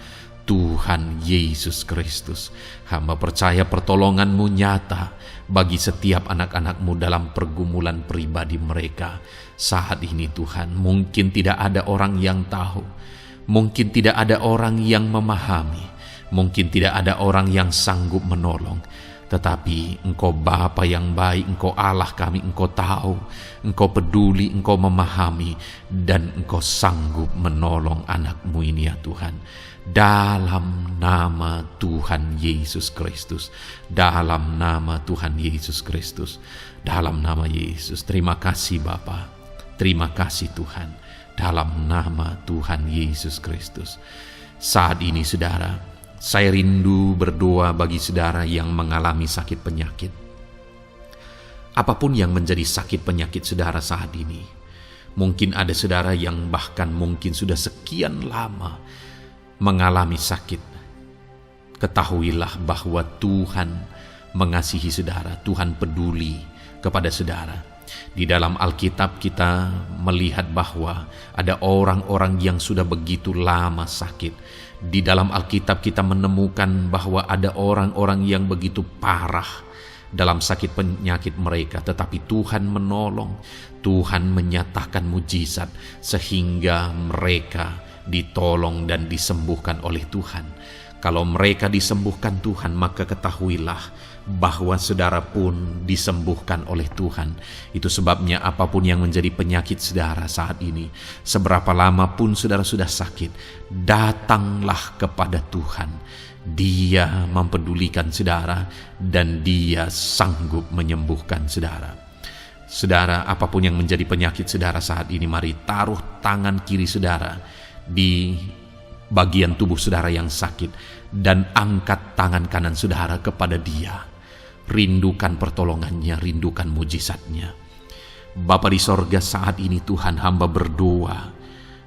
Tuhan Yesus Kristus. Hamba percaya pertolongan-Mu nyata bagi setiap anak-anak-Mu dalam pergumulan pribadi mereka. Saat ini Tuhan, mungkin tidak ada orang yang tahu, mungkin tidak ada orang yang memahami, mungkin tidak ada orang yang sanggup menolong. Tetapi Engkau Bapa yang baik, Engkau Allah kami, Engkau tahu, Engkau peduli, Engkau memahami, dan Engkau sanggup menolong anak-Mu ini ya Tuhan. Dalam nama Tuhan Yesus Kristus, dalam nama Tuhan Yesus Kristus, dalam nama Yesus. Terima kasih Bapa, terima kasih Tuhan, dalam nama Tuhan Yesus Kristus. Saat ini saudara, saya rindu berdoa bagi saudara yang mengalami sakit penyakit. Apapun yang menjadi sakit penyakit saudara saat ini, mungkin ada saudara yang bahkan mungkin sudah sekian lama mengalami sakit. Ketahuilah bahwa Tuhan mengasihi saudara, Tuhan peduli kepada saudara. Di dalam Alkitab kita melihat bahwa ada orang-orang yang sudah begitu lama sakit. Di dalam Alkitab kita menemukan bahwa ada orang-orang yang begitu parah dalam sakit penyakit mereka, tetapi Tuhan menolong, Tuhan menyatakan mujizat sehingga mereka ditolong dan disembuhkan oleh Tuhan. Kalau mereka disembuhkan Tuhan, maka ketahuilah bahwa saudara pun disembuhkan oleh Tuhan. Itu sebabnya apapun yang menjadi penyakit saudara saat ini, seberapa lama pun saudara sudah sakit, datanglah kepada Tuhan. Dia mempedulikan saudara dan Dia sanggup menyembuhkan saudara. Saudara, apapun yang menjadi penyakit saudara saat ini, mari taruh tangan kiri saudara di bagian tubuh saudara yang sakit dan angkat tangan kanan saudara kepada Dia. Rindukan pertolongannya, rindukan mujizatnya. Bapa di sorga, saat ini Tuhan, hamba berdoa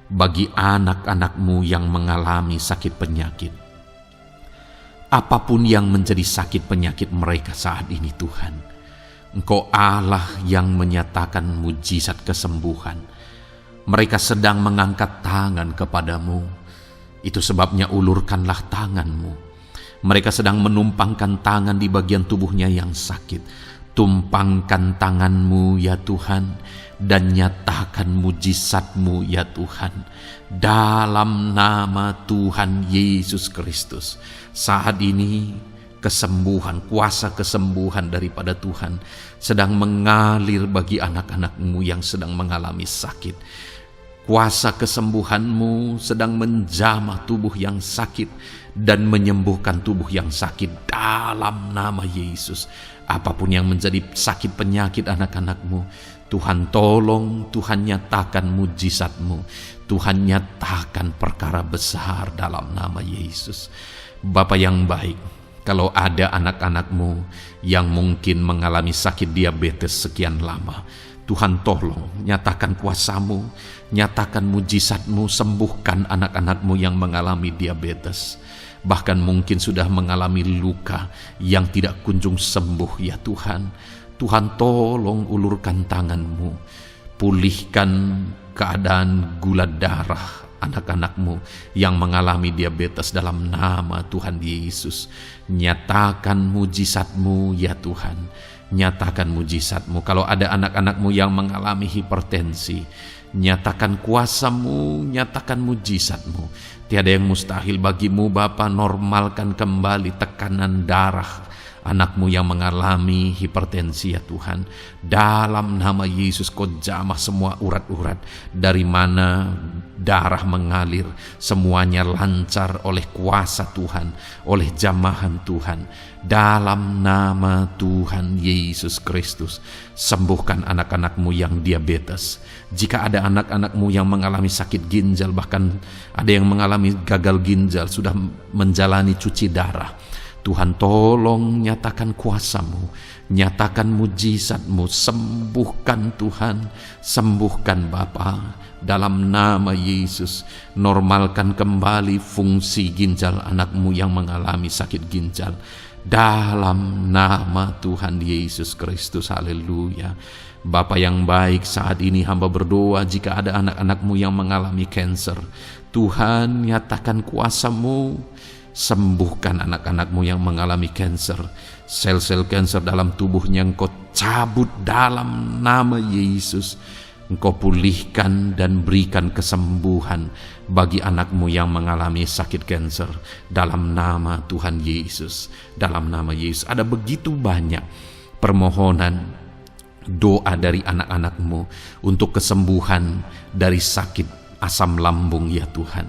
bagi anak-anak-Mu yang mengalami sakit penyakit. Apapun yang menjadi sakit penyakit mereka saat ini Tuhan, Engkau Allah yang menyatakan mujizat kesembuhan. Mereka sedang mengangkat tangan kepadamu. Itu sebabnya ulurkanlah tangan-Mu. Mereka sedang menumpangkan tangan di bagian tubuhnya yang sakit. Tumpangkan tangan-Mu ya Tuhan, dan nyatakan mujizat-Mu ya Tuhan. Dalam nama Tuhan Yesus Kristus. Saat ini kesembuhan, kuasa kesembuhan daripada Tuhan sedang mengalir bagi anak-anak-Mu yang sedang mengalami sakit. Kuasa kesembuhan-Mu sedang menjamah tubuh yang sakit dan menyembuhkan tubuh yang sakit dalam nama Yesus. Apapun yang menjadi sakit penyakit anak-anak-Mu, Tuhan tolong, Tuhan nyatakan mujizat-Mu, Tuhan nyatakan perkara besar dalam nama Yesus. Bapa yang baik, kalau ada anak-anak-Mu yang mungkin mengalami sakit diabetes sekian lama, Tuhan tolong, nyatakan kuasa-Mu, nyatakan mujizat-Mu, sembuhkan anak-anak-Mu yang mengalami diabetes. Bahkan mungkin sudah mengalami luka yang tidak kunjung sembuh ya Tuhan. Tuhan tolong ulurkan tangan-Mu, pulihkan keadaan gula darah anak-anak-Mu yang mengalami diabetes dalam nama Tuhan Yesus. Nyatakan mujizat-Mu ya Tuhan, nyatakan mujizat-Mu. Kalau ada anak-anak-Mu yang mengalami hipertensi, nyatakan kuasa-Mu, nyatakan mujizat-Mu. Tiada yang mustahil bagi-Mu Bapa. Normalkan kembali tekanan darah anak-Mu yang mengalami hipertensi ya Tuhan. Dalam nama Yesus, Kau jamah semua urat-urat dari mana darah mengalir, semuanya lancar oleh kuasa Tuhan, oleh jamahan Tuhan. Dalam nama Tuhan Yesus Kristus, sembuhkan anak-anakmu yang diabetes. Jika ada anak-anakmu yang mengalami sakit ginjal, bahkan ada yang mengalami gagal ginjal, sudah menjalani cuci darah, Tuhan tolong nyatakan kuasa-Mu, nyatakan mujizat-Mu, sembuhkan Tuhan, sembuhkan Bapa, dalam nama Yesus. Normalkan kembali fungsi ginjal anakmu yang mengalami sakit ginjal, dalam nama Tuhan Yesus Kristus. Haleluya. Bapa yang baik, saat ini hamba berdoa jika ada anak-anakmu yang mengalami kanker, Tuhan nyatakan kuasa-Mu, sembuhkan anak-anakmu yang mengalami kanker. Sel-sel kanker dalam tubuhnya Engkau cabut dalam nama Yesus. Engkau pulihkan dan berikan kesembuhan bagi anakmu yang mengalami sakit kanker, dalam nama Tuhan Yesus. Dalam nama Yesus. Ada begitu banyak permohonan doa dari anak-anakmu untuk kesembuhan dari sakit asam lambung, ya Tuhan.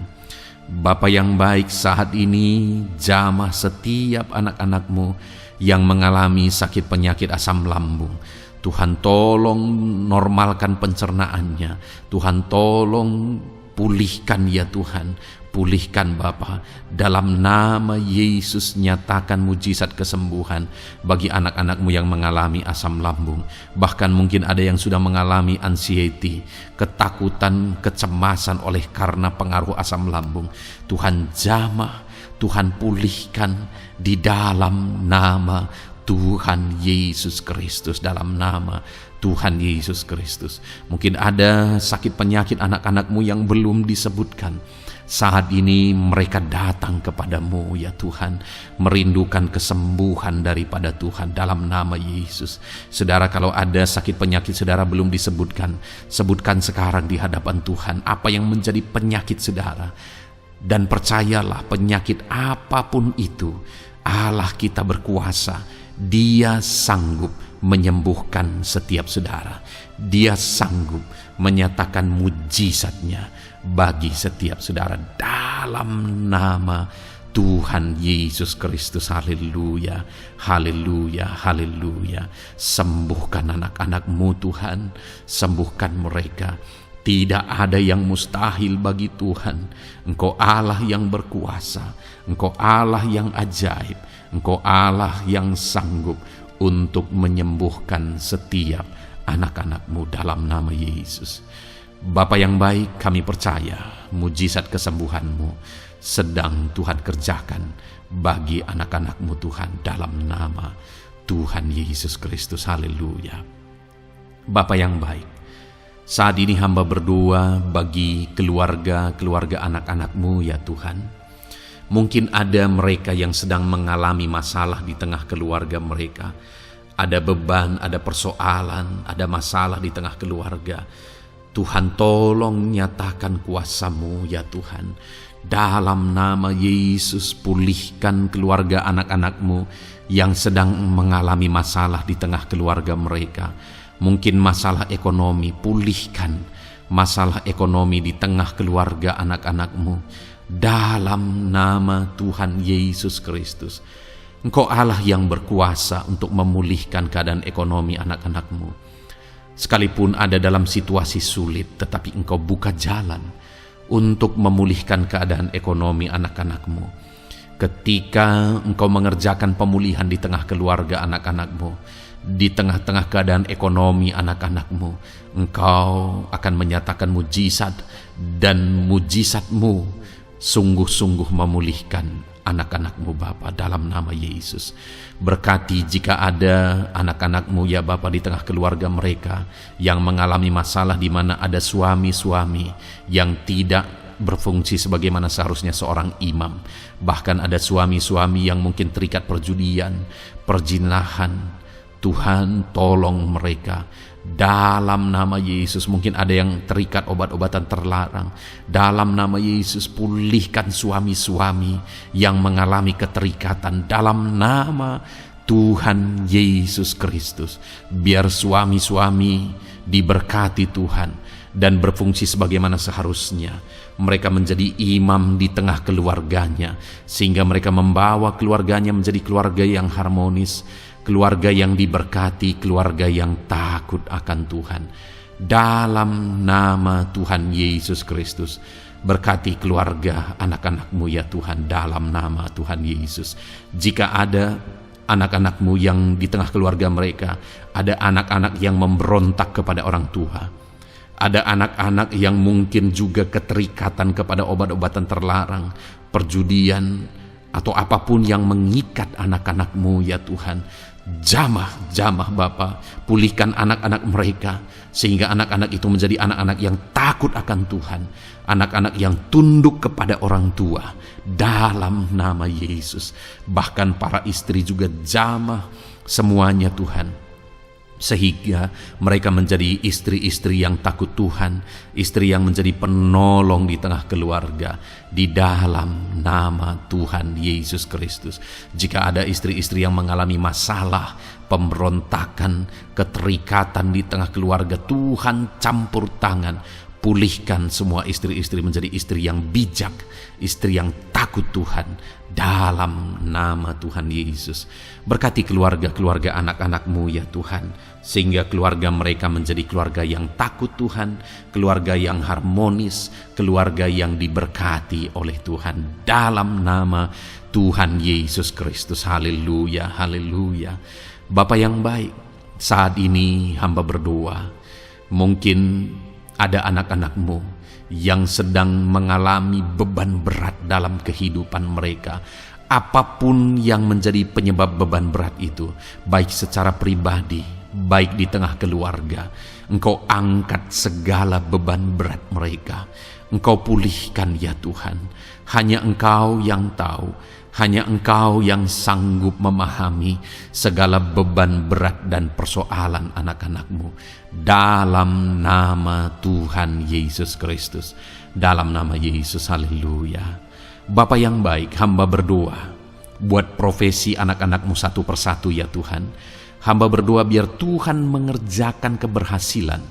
Bapa yang baik, saat ini jamah setiap anak-anakmu yang mengalami sakit penyakit asam lambung. Tuhan tolong normalkan pencernaannya. Tuhan tolong pulihkan, ya Tuhan. Pulihkan Bapa. Dalam nama Yesus nyatakan mujizat kesembuhan bagi anak-anakmu yang mengalami asam lambung. Bahkan mungkin ada yang sudah mengalami anxiety, ketakutan, kecemasan oleh karena pengaruh asam lambung. Tuhan jamah, Tuhan pulihkan di dalam nama Tuhan Yesus Kristus, dalam nama Tuhan Yesus Kristus. Mungkin ada sakit penyakit anak-anakmu yang belum disebutkan. Saat ini mereka datang kepadamu, ya Tuhan, merindukan kesembuhan daripada Tuhan dalam nama Yesus. Saudara, kalau ada sakit penyakit saudara belum disebutkan, sebutkan sekarang di hadapan Tuhan apa yang menjadi penyakit saudara. Dan percayalah, penyakit apapun itu, Allah kita berkuasa. Dia sanggup menyembuhkan setiap saudara. Dia sanggup menyatakan mujizatnya bagi setiap saudara dalam nama Tuhan Yesus Kristus. Haleluya, haleluya, haleluya. Sembuhkan anak-anakmu Tuhan, sembuhkan mereka. Tidak ada yang mustahil bagi Tuhan. Engkau Allah yang berkuasa, Engkau Allah yang ajaib, Engkau Allah yang sanggup untuk menyembuhkan setiap anak-anakmu dalam nama Yesus. Bapa yang baik, kami percaya mujizat kesembuhan-Mu sedang Tuhan kerjakan bagi anak-anak-Mu Tuhan dalam nama Tuhan Yesus Kristus. Haleluya. Bapa yang baik, saat ini hamba berdoa bagi keluarga anak-anak-Mu, ya Tuhan. Mungkin ada mereka yang sedang mengalami masalah di tengah keluarga mereka. Ada beban, ada persoalan, ada masalah di tengah keluarga. Tuhan tolong nyatakan kuasa-Mu, ya Tuhan. Dalam nama Yesus, pulihkan keluarga anak-anak-Mu yang sedang mengalami masalah di tengah keluarga mereka. Mungkin masalah ekonomi, pulihkan masalah ekonomi di tengah keluarga anak-anak-Mu. Dalam nama Tuhan Yesus Kristus. Engkau Allah yang berkuasa untuk memulihkan keadaan ekonomi anak-anak-Mu. Sekalipun ada dalam situasi sulit, tetapi Engkau buka jalan untuk memulihkan keadaan ekonomi anak-anak-Mu. Ketika Engkau mengerjakan pemulihan di tengah keluarga anak-anak-Mu, di tengah-tengah keadaan ekonomi anak-anak-Mu, Engkau akan menyatakan mujizat, dan mujizat-Mu sungguh-sungguh memulihkan anak-anak-Mu Bapa dalam nama Yesus. Berkati jika ada anak-anak-Mu, ya Bapa, di tengah keluarga mereka yang mengalami masalah di mana ada suami-suami yang tidak berfungsi sebagaimana seharusnya seorang imam. Bahkan ada suami-suami yang mungkin terikat perjudian, perjinahan. Tuhan tolong mereka dalam nama Yesus. Mungkin ada yang terikat obat-obatan terlarang. Dalam nama Yesus, pulihkan suami-suami yang mengalami keterikatan dalam nama Tuhan Yesus Kristus. Biar suami-suami diberkati Tuhan dan berfungsi sebagaimana seharusnya. Mereka menjadi imam di tengah keluarganya, sehingga mereka membawa keluarganya menjadi keluarga yang harmonis, keluarga yang diberkati, keluarga yang takut akan Tuhan. Dalam nama Tuhan Yesus Kristus, berkati keluarga anak-anak-Mu ya Tuhan, dalam nama Tuhan Yesus. Jika ada anak-anak-Mu yang di tengah keluarga mereka, ada anak-anak yang memberontak kepada orang tua, ada anak-anak yang mungkin juga keterikatan kepada obat-obatan terlarang, perjudian, atau apapun yang mengikat anak-anak-Mu ya Tuhan, jamah Bapa, pulihkan anak-anak mereka, sehingga anak-anak itu menjadi anak-anak yang takut akan Tuhan, anak-anak yang tunduk kepada orang tua, dalam nama Yesus. Bahkan para istri juga jamah semuanya Tuhan, sehingga mereka menjadi istri-istri yang takut Tuhan, istri yang menjadi penolong di tengah keluarga, di dalam nama Tuhan Yesus Kristus. Jika ada istri-istri yang mengalami masalah, pemberontakan, keterikatan di tengah keluarga, Tuhan campur tangan, pulihkan semua istri-istri menjadi istri yang bijak, istri yang takut Tuhan, dalam nama Tuhan Yesus. Berkati keluarga-keluarga anak-anak-Mu ya Tuhan, sehingga keluarga mereka menjadi keluarga yang takut Tuhan, keluarga yang harmonis, keluarga yang diberkati oleh Tuhan, dalam nama Tuhan Yesus Kristus. Haleluya, haleluya. Bapa yang baik, saat ini hamba berdoa, mungkin ada anak-anak-Mu yang sedang mengalami beban berat dalam kehidupan mereka. Apapun yang menjadi penyebab beban berat itu, baik secara pribadi, baik di tengah keluarga, Engkau angkat segala beban berat mereka. Engkau pulihkan ya Tuhan. Hanya Engkau yang tahu, hanya Engkau yang sanggup memahami segala beban berat dan persoalan anak-anak-Mu. Dalam nama Tuhan Yesus Kristus, dalam nama Yesus, haleluya. Bapa yang baik, hamba berdoa buat profesi anak-anak-Mu satu persatu ya Tuhan. Hamba berdoa biar Tuhan mengerjakan keberhasilan,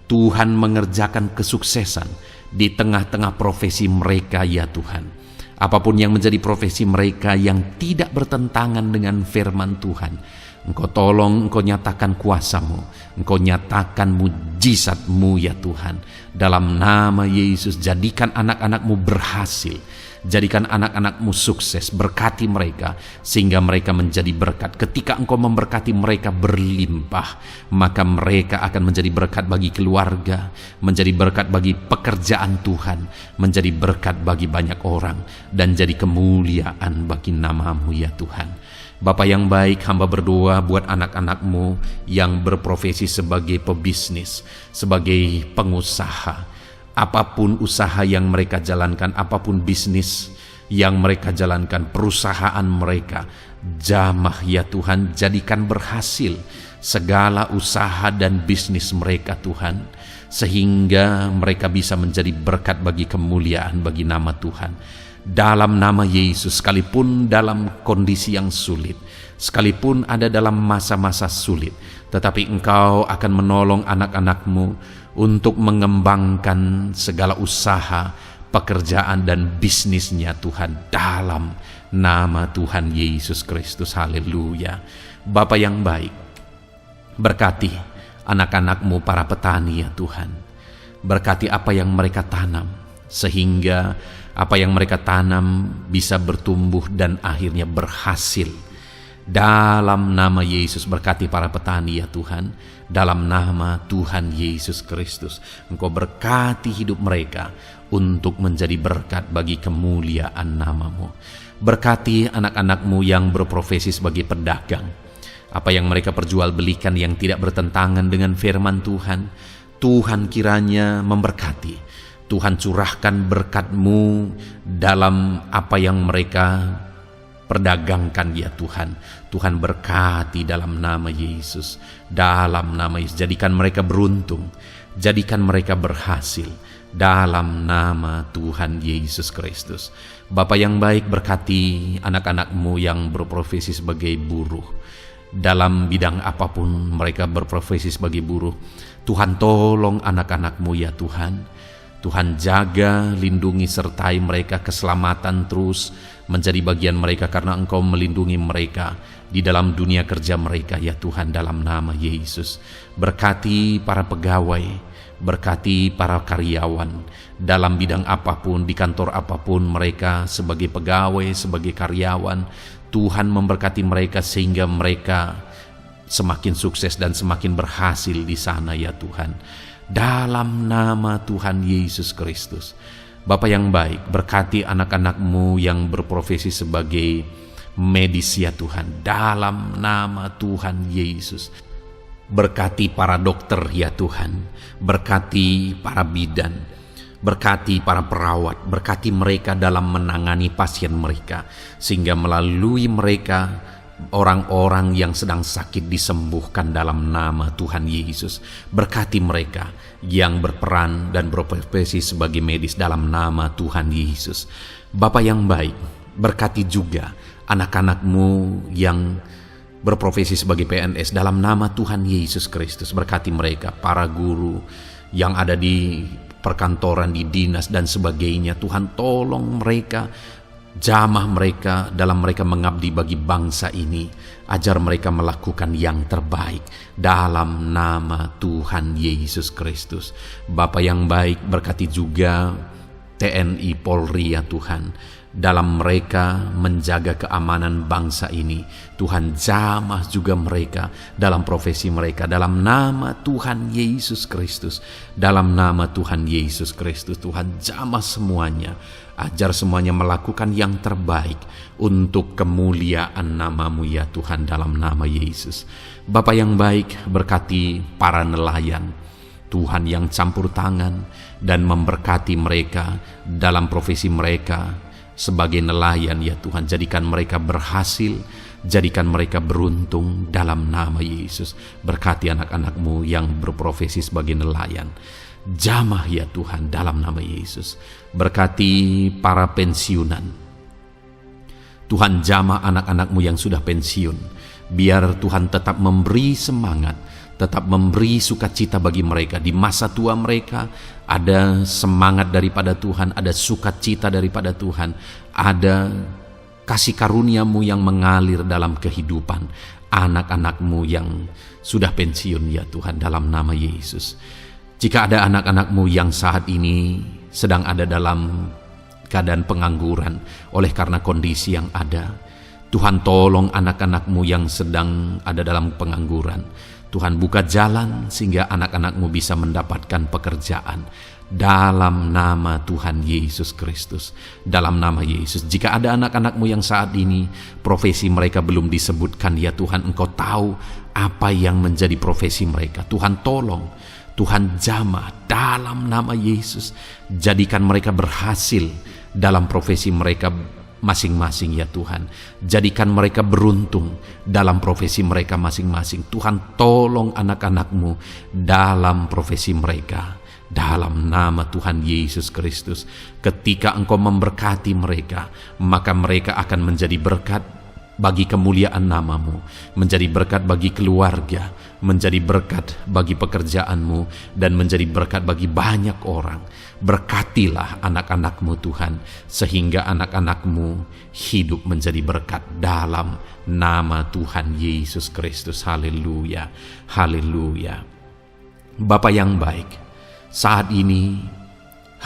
Tuhan mengerjakan kesuksesan di tengah-tengah profesi mereka ya Tuhan. Apapun yang menjadi profesi mereka yang tidak bertentangan dengan firman Tuhan, Engkau tolong, Engkau nyatakan kuasa-Mu, Engkau nyatakan mujizat-Mu ya Tuhan. Dalam nama Yesus, jadikan anak-anak-Mu berhasil, jadikan anak-anak-Mu sukses, berkati mereka sehingga mereka menjadi berkat. Ketika Engkau memberkati mereka berlimpah, maka mereka akan menjadi berkat bagi keluarga, menjadi berkat bagi pekerjaan Tuhan, menjadi berkat bagi banyak orang, dan jadi kemuliaan bagi nama-Mu ya Tuhan. Bapa yang baik, hamba berdoa buat anak-anak-Mu yang berprofesi sebagai pebisnis, sebagai pengusaha. Apapun usaha yang mereka jalankan, apapun bisnis yang mereka jalankan, perusahaan mereka, jamah ya Tuhan, jadikan berhasil segala usaha dan bisnis mereka Tuhan, sehingga mereka bisa menjadi berkat bagi kemuliaan bagi nama Tuhan. Dalam nama Yesus, sekalipun dalam kondisi yang sulit, sekalipun ada dalam masa-masa sulit, tetapi Engkau akan menolong anak-anak-Mu untuk mengembangkan segala usaha, pekerjaan dan bisnisnya Tuhan, dalam nama Tuhan Yesus Kristus. Haleluya. Bapa yang baik, berkati anak-anak-Mu para petani ya Tuhan. Berkati apa yang mereka tanam, sehingga apa yang mereka tanam bisa bertumbuh dan akhirnya berhasil. Dalam nama Yesus, berkati para petani ya Tuhan. Dalam nama Tuhan Yesus Kristus, Engkau berkati hidup mereka untuk menjadi berkat bagi kemuliaan nama-Mu. Berkati anak-anak-Mu yang berprofesi sebagai pedagang. Apa yang mereka perjualbelikan yang tidak bertentangan dengan firman Tuhan, Tuhan kiranya memberkati. Tuhan curahkan berkat-Mu dalam apa yang mereka perdagangkan ya Tuhan. Tuhan berkati dalam nama Yesus. Dalam nama Yesus, jadikan mereka beruntung, jadikan mereka berhasil, dalam nama Tuhan Yesus Kristus. Bapa yang baik, berkati anak-anak-Mu yang berprofesi sebagai buruh. Dalam bidang apapun mereka berprofesi sebagai buruh, Tuhan tolong anak-anak-Mu ya Tuhan. Tuhan jaga, lindungi, sertai mereka, keselamatan terus menjadi bagian mereka karena Engkau melindungi mereka di dalam dunia kerja mereka ya Tuhan, dalam nama Yesus. Berkati para pegawai, berkati para karyawan dalam bidang apapun, di kantor apapun mereka, sebagai pegawai, sebagai karyawan. Tuhan memberkati mereka sehingga mereka semakin sukses dan semakin berhasil di sana ya Tuhan. Dalam nama Tuhan Yesus Kristus. Bapa yang baik, berkati anak-anak-Mu yang berprofesi sebagai medis ya Tuhan, dalam nama Tuhan Yesus. Berkati para dokter ya Tuhan, berkati para bidan, berkati para perawat, berkati mereka dalam menangani pasien mereka, sehingga melalui mereka orang-orang yang sedang sakit disembuhkan dalam nama Tuhan Yesus. Berkati mereka yang berperan dan berprofesi sebagai medis dalam nama Tuhan Yesus. Bapa yang baik, berkati juga anak-anak-Mu yang berprofesi sebagai PNS dalam nama Tuhan Yesus Kristus. Berkati mereka, para guru yang ada di perkantoran, di dinas dan sebagainya. Tuhan tolong mereka, jamah mereka dalam mereka mengabdi bagi bangsa ini. Ajar mereka melakukan yang terbaik dalam nama Tuhan Yesus Kristus. Bapa yang baik, berkati juga TNI Polri ya Tuhan, dalam mereka menjaga keamanan bangsa ini. Tuhan jamah juga mereka dalam profesi mereka dalam nama Tuhan Yesus Kristus. Dalam nama Tuhan Yesus Kristus, Tuhan jamah semuanya. Ajar semuanya melakukan yang terbaik untuk kemuliaan nama-Mu ya Tuhan, dalam nama Yesus. Bapa yang baik, berkati para nelayan Tuhan yang campur tangan dan memberkati mereka dalam profesi mereka sebagai nelayan ya Tuhan. Jadikan mereka berhasil, jadikan mereka beruntung dalam nama Yesus. Berkati anak-anak-Mu yang berprofesi sebagai nelayan, jamah ya Tuhan dalam nama Yesus. Berkati para pensiunan Tuhan, jamah anak-anak-Mu yang sudah pensiun. Biar Tuhan tetap memberi semangat, tetap memberi sukacita bagi mereka. Di masa tua mereka ada semangat daripada Tuhan, ada sukacita daripada Tuhan, ada kasih karunia-Mu yang mengalir dalam kehidupan anak-anak-Mu yang sudah pensiun ya Tuhan, dalam nama Yesus. Jika ada anak-anak-Mu yang saat ini sedang ada dalam keadaan pengangguran oleh karena kondisi yang ada, Tuhan tolong anak-anak-Mu yang sedang ada dalam pengangguran. Tuhan buka jalan sehingga anak-anak-Mu bisa mendapatkan pekerjaan dalam nama Tuhan Yesus Kristus. Dalam nama Yesus. Jika ada anak-anak-Mu yang saat ini profesi mereka belum disebutkan ya Tuhan, Engkau tahu apa yang menjadi profesi mereka. Tuhan tolong, Tuhan jamah dalam nama Yesus. Jadikan mereka berhasil dalam profesi mereka masing-masing ya Tuhan. Jadikan mereka beruntung dalam profesi mereka masing-masing. Tuhan tolong anak-anak-Mu dalam profesi mereka dalam nama Tuhan Yesus Kristus. Ketika Engkau memberkati mereka, maka mereka akan menjadi berkat bagi kemuliaan nama-Mu, menjadi berkat bagi keluarga, menjadi berkat bagi pekerjaan-Mu, dan menjadi berkat bagi banyak orang. Berkatilah anak-anak-Mu Tuhan, sehingga anak-anak-Mu hidup menjadi berkat dalam nama Tuhan Yesus Kristus. Haleluya, haleluya. Bapa yang baik, saat ini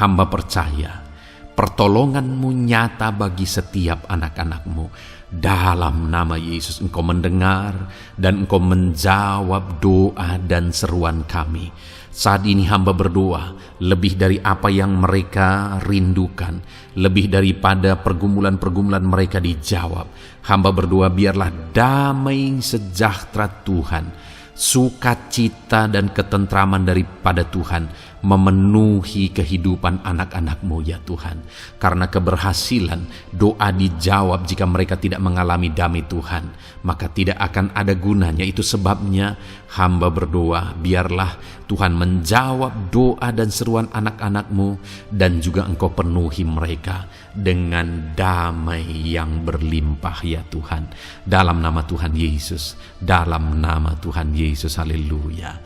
hamba percaya pertolongan-Mu nyata bagi setiap anak-anak-Mu. Dalam nama Yesus, Engkau mendengar dan Engkau menjawab doa dan seruan kami. Saat ini hamba berdoa lebih dari apa yang mereka rindukan, lebih daripada pergumulan-pergumulan mereka dijawab. Hamba berdoa biarlah damai sejahtera Tuhan, sukacita dan ketentraman daripada Tuhan memenuhi kehidupan anak-anak-Mu ya Tuhan. Karena keberhasilan doa dijawab jika mereka tidak mengalami damai Tuhan, maka tidak akan ada gunanya. Itu sebabnya hamba berdoa biarlah Tuhan menjawab doa dan seruan anak-anak-Mu, dan juga Engkau penuhi mereka dengan damai yang berlimpah ya Tuhan. Dalam nama Tuhan Yesus, dalam nama Tuhan Yesus, haleluya.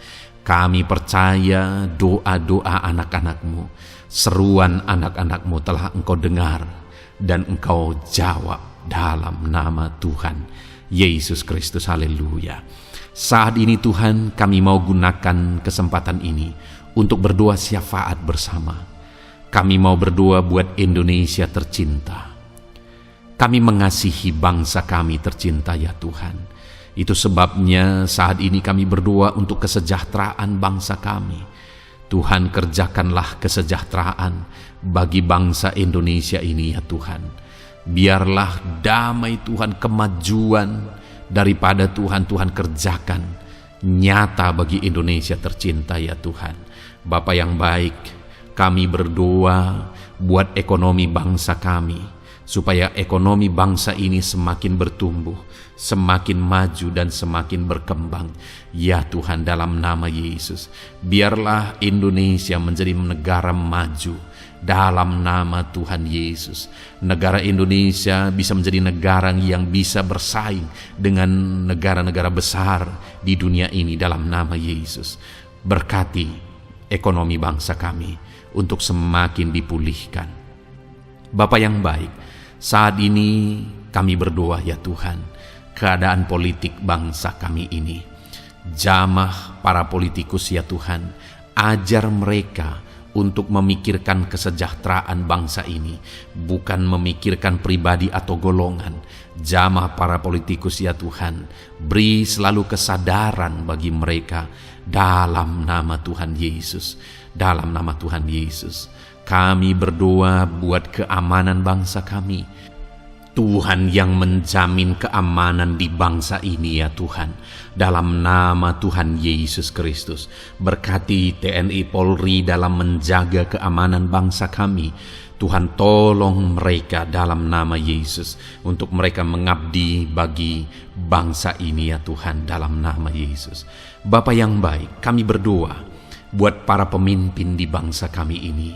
Kami percaya doa-doa anak-anak-Mu, seruan anak-anak-Mu telah Engkau dengar dan Engkau jawab dalam nama Tuhan Yesus Kristus. Haleluya. Saat ini Tuhan, kami mau gunakan kesempatan ini untuk berdoa syafaat bersama. Kami mau berdoa buat Indonesia tercinta. Kami mengasihi bangsa kami tercinta ya Tuhan. Itu sebabnya saat ini kami berdoa untuk kesejahteraan bangsa kami. Tuhan, kerjakanlah kesejahteraan bagi bangsa Indonesia ini ya Tuhan. Biarlah damai Tuhan, kemajuan daripada Tuhan kerjakan nyata bagi Indonesia tercinta ya Tuhan. Bapa yang baik, kami berdoa buat ekonomi bangsa kami, supaya ekonomi bangsa ini semakin bertumbuh, semakin maju dan semakin berkembang. Ya Tuhan, dalam nama Yesus, biarlah Indonesia menjadi negara maju dalam nama Tuhan Yesus. Negara Indonesia bisa menjadi negara yang bisa bersaing dengan negara-negara besar di dunia ini dalam nama Yesus. Berkati ekonomi bangsa kami untuk semakin dipulihkan. Bapa yang baik, saat ini kami berdoa ya Tuhan, keadaan politik bangsa kami ini. Jamah para politikus ya Tuhan, ajar mereka untuk memikirkan kesejahteraan bangsa ini, bukan memikirkan pribadi atau golongan. Jamah para politikus ya Tuhan, beri selalu kesadaran bagi mereka dalam nama Tuhan Yesus. Dalam nama Tuhan Yesus, kami berdoa buat keamanan bangsa kami. Tuhan yang menjamin keamanan di bangsa ini ya Tuhan. Dalam nama Tuhan Yesus Kristus, berkati TNI Polri dalam menjaga keamanan bangsa kami. Tuhan, tolong mereka dalam nama Yesus untuk mereka mengabdi bagi bangsa ini ya Tuhan, dalam nama Yesus. Bapa yang baik, kami berdoa buat para pemimpin di bangsa kami ini.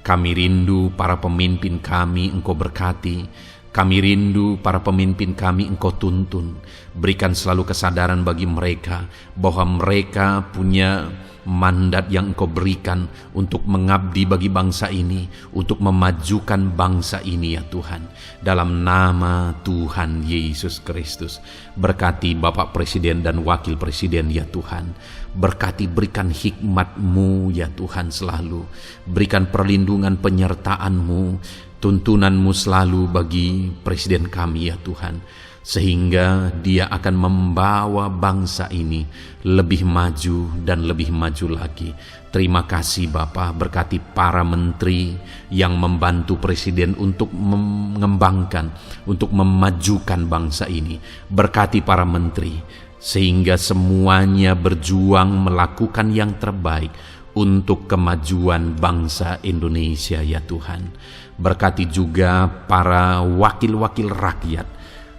Kami rindu para pemimpin kami Engkau berkati. Kami rindu para pemimpin kami Engkau tuntun. Berikan selalu kesadaran bagi mereka bahwa mereka punya mandat yang Engkau berikan untuk mengabdi bagi bangsa ini, untuk memajukan bangsa ini ya Tuhan. Dalam nama Tuhan Yesus Kristus, berkati Bapak Presiden dan Wakil Presiden ya Tuhan. Berkati, berikan hikmat-Mu ya Tuhan selalu. Berikan perlindungan penyertaan-Mu, tuntunan-Mu selalu bagi Presiden kami ya Tuhan, sehingga dia akan membawa bangsa ini lebih maju dan lebih maju lagi. Terima kasih Bapa, berkati para menteri yang membantu Presiden untuk mengembangkan, untuk memajukan bangsa ini. Berkati para menteri, sehingga semuanya berjuang melakukan yang terbaik untuk kemajuan bangsa Indonesia ya Tuhan. Berkati juga para wakil-wakil rakyat,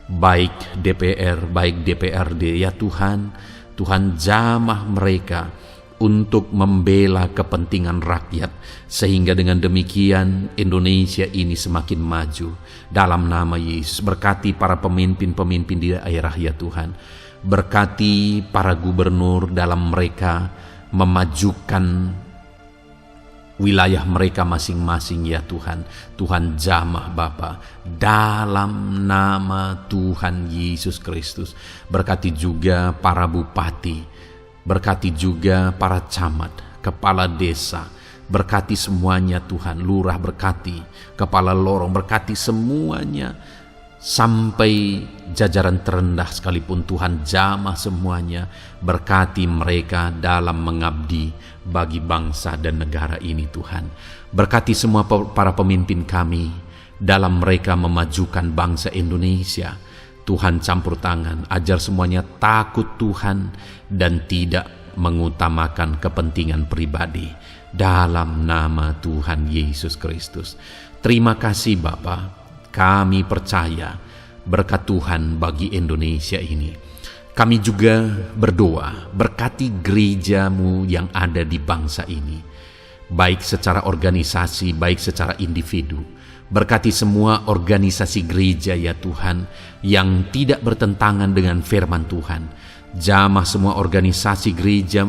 baik DPR, baik DPRD ya Tuhan. Tuhan, jamah mereka untuk membela kepentingan rakyat, sehingga dengan demikian Indonesia ini semakin maju. Dalam nama Yesus, berkati para pemimpin-pemimpin di daerah ya Tuhan. Berkati para gubernur dalam mereka memajukan wilayah mereka masing-masing ya Tuhan. Tuhan, jamah Bapa dalam nama Tuhan Yesus Kristus. Berkati juga para bupati, berkati juga para camat, kepala desa, berkati semuanya Tuhan. Lurah berkati, kepala lorong berkati semuanya, sampai jajaran terendah sekalipun Tuhan, jamah semuanya. Berkati mereka dalam mengabdi bagi bangsa dan negara ini Tuhan. Berkati semua para pemimpin kami dalam mereka memajukan bangsa Indonesia. Tuhan, campur tangan, ajar semuanya takut Tuhan dan tidak mengutamakan kepentingan pribadi. Dalam nama Tuhan Yesus Kristus. Terima kasih Bapa. Kami percaya berkat Tuhan bagi Indonesia ini. Kami juga berdoa, berkati gereja-Mu yang ada di bangsa ini, baik secara organisasi, baik secara individu. Berkati semua organisasi gereja ya Tuhan, yang tidak bertentangan dengan firman Tuhan. Jamah semua organisasi gereja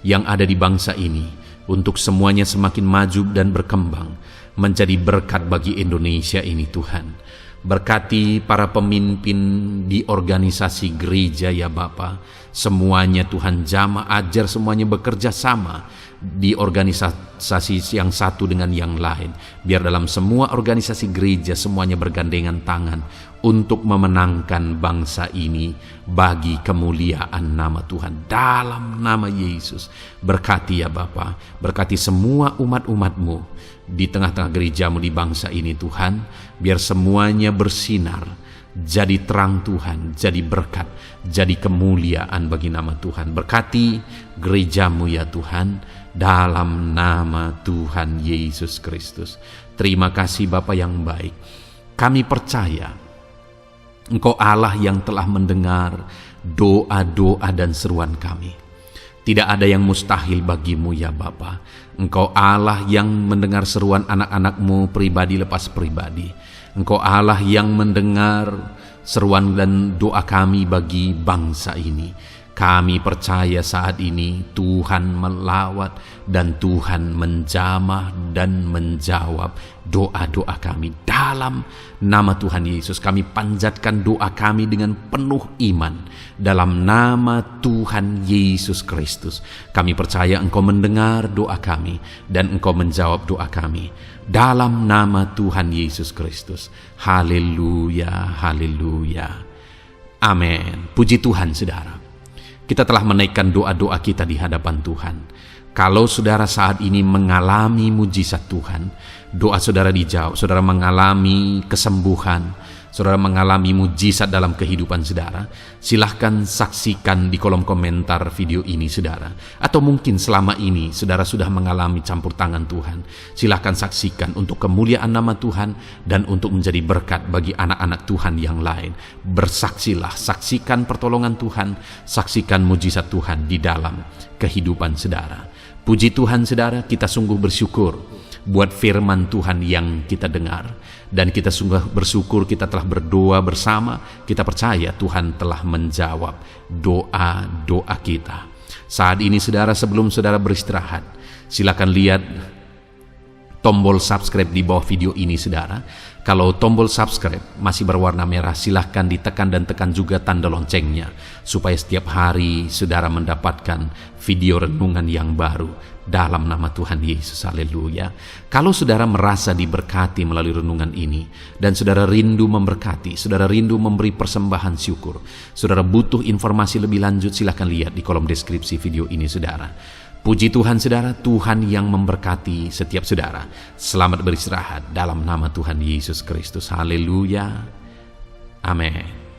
yang ada di bangsa ini untuk semuanya semakin maju dan berkembang menjadi berkat bagi Indonesia ini Tuhan. Berkati para pemimpin di organisasi gereja ya Bapa. Semuanya Tuhan jamah, ajar semuanya bekerja sama di organisasi yang satu dengan yang lain. Biar dalam semua organisasi gereja semuanya bergandengan tangan untuk memenangkan bangsa ini bagi kemuliaan nama Tuhan. Dalam nama Yesus, berkati ya Bapa, berkati semua umat-umat-Mu di tengah-tengah gerejamu di bangsa ini Tuhan. Biar semuanya bersinar, jadi terang Tuhan, jadi berkat, jadi kemuliaan bagi nama Tuhan. Berkati gerejamu ya Tuhan, dalam nama Tuhan Yesus Kristus. Terima kasih Bapa yang baik. Kami percaya Engkau Allah yang telah mendengar doa-doa dan seruan kami. Tidak ada yang mustahil bagimu ya Bapa. Engkau Allah yang mendengar seruan anak-anak-Mu pribadi lepas pribadi. Engkau Allah yang mendengar seruan dan doa kami bagi bangsa ini. Kami percaya saat ini Tuhan melawat dan Tuhan menjamah dan menjawab doa-doa kami. Dalam nama Tuhan Yesus kami panjatkan doa kami dengan penuh iman. Dalam nama Tuhan Yesus Kristus kami percaya Engkau mendengar doa kami dan Engkau menjawab doa kami. Dalam nama Tuhan Yesus Kristus. Haleluya, haleluya. Amin. Puji Tuhan saudara. Kita telah menaikkan doa-doa kita di hadapan Tuhan. Kalau saudara saat ini mengalami mujizat Tuhan, doa saudara dijawab, saudara mengalami kesembuhan, saudara mengalami mujizat dalam kehidupan saudara, silahkan saksikan di kolom komentar video ini saudara. Atau mungkin selama ini saudara sudah mengalami campur tangan Tuhan, silahkan saksikan untuk kemuliaan nama Tuhan dan untuk menjadi berkat bagi anak-anak Tuhan yang lain. Bersaksilah, saksikan pertolongan Tuhan, saksikan mujizat Tuhan di dalam kehidupan saudara. Puji Tuhan saudara, kita sungguh bersyukur buat firman Tuhan yang kita dengar. Dan kita sungguh bersyukur kita telah berdoa bersama. Kita percaya Tuhan telah menjawab doa-doa kita. Saat ini saudara, sebelum saudara beristirahat, silakan lihat tombol subscribe di bawah video ini saudara. Kalau tombol subscribe masih berwarna merah, silahkan ditekan dan tekan juga tanda loncengnya, supaya setiap hari saudara mendapatkan video renungan yang baru dalam nama Tuhan Yesus. Haleluya. Kalau saudara merasa diberkati melalui renungan ini, dan saudara rindu memberkati, saudara rindu memberi persembahan syukur, saudara butuh informasi lebih lanjut, silahkan lihat di kolom deskripsi video ini saudara. Puji Tuhan saudara, Tuhan yang memberkati setiap saudara. Selamat beristirahat dalam nama Tuhan Yesus Kristus. Haleluya. Amin.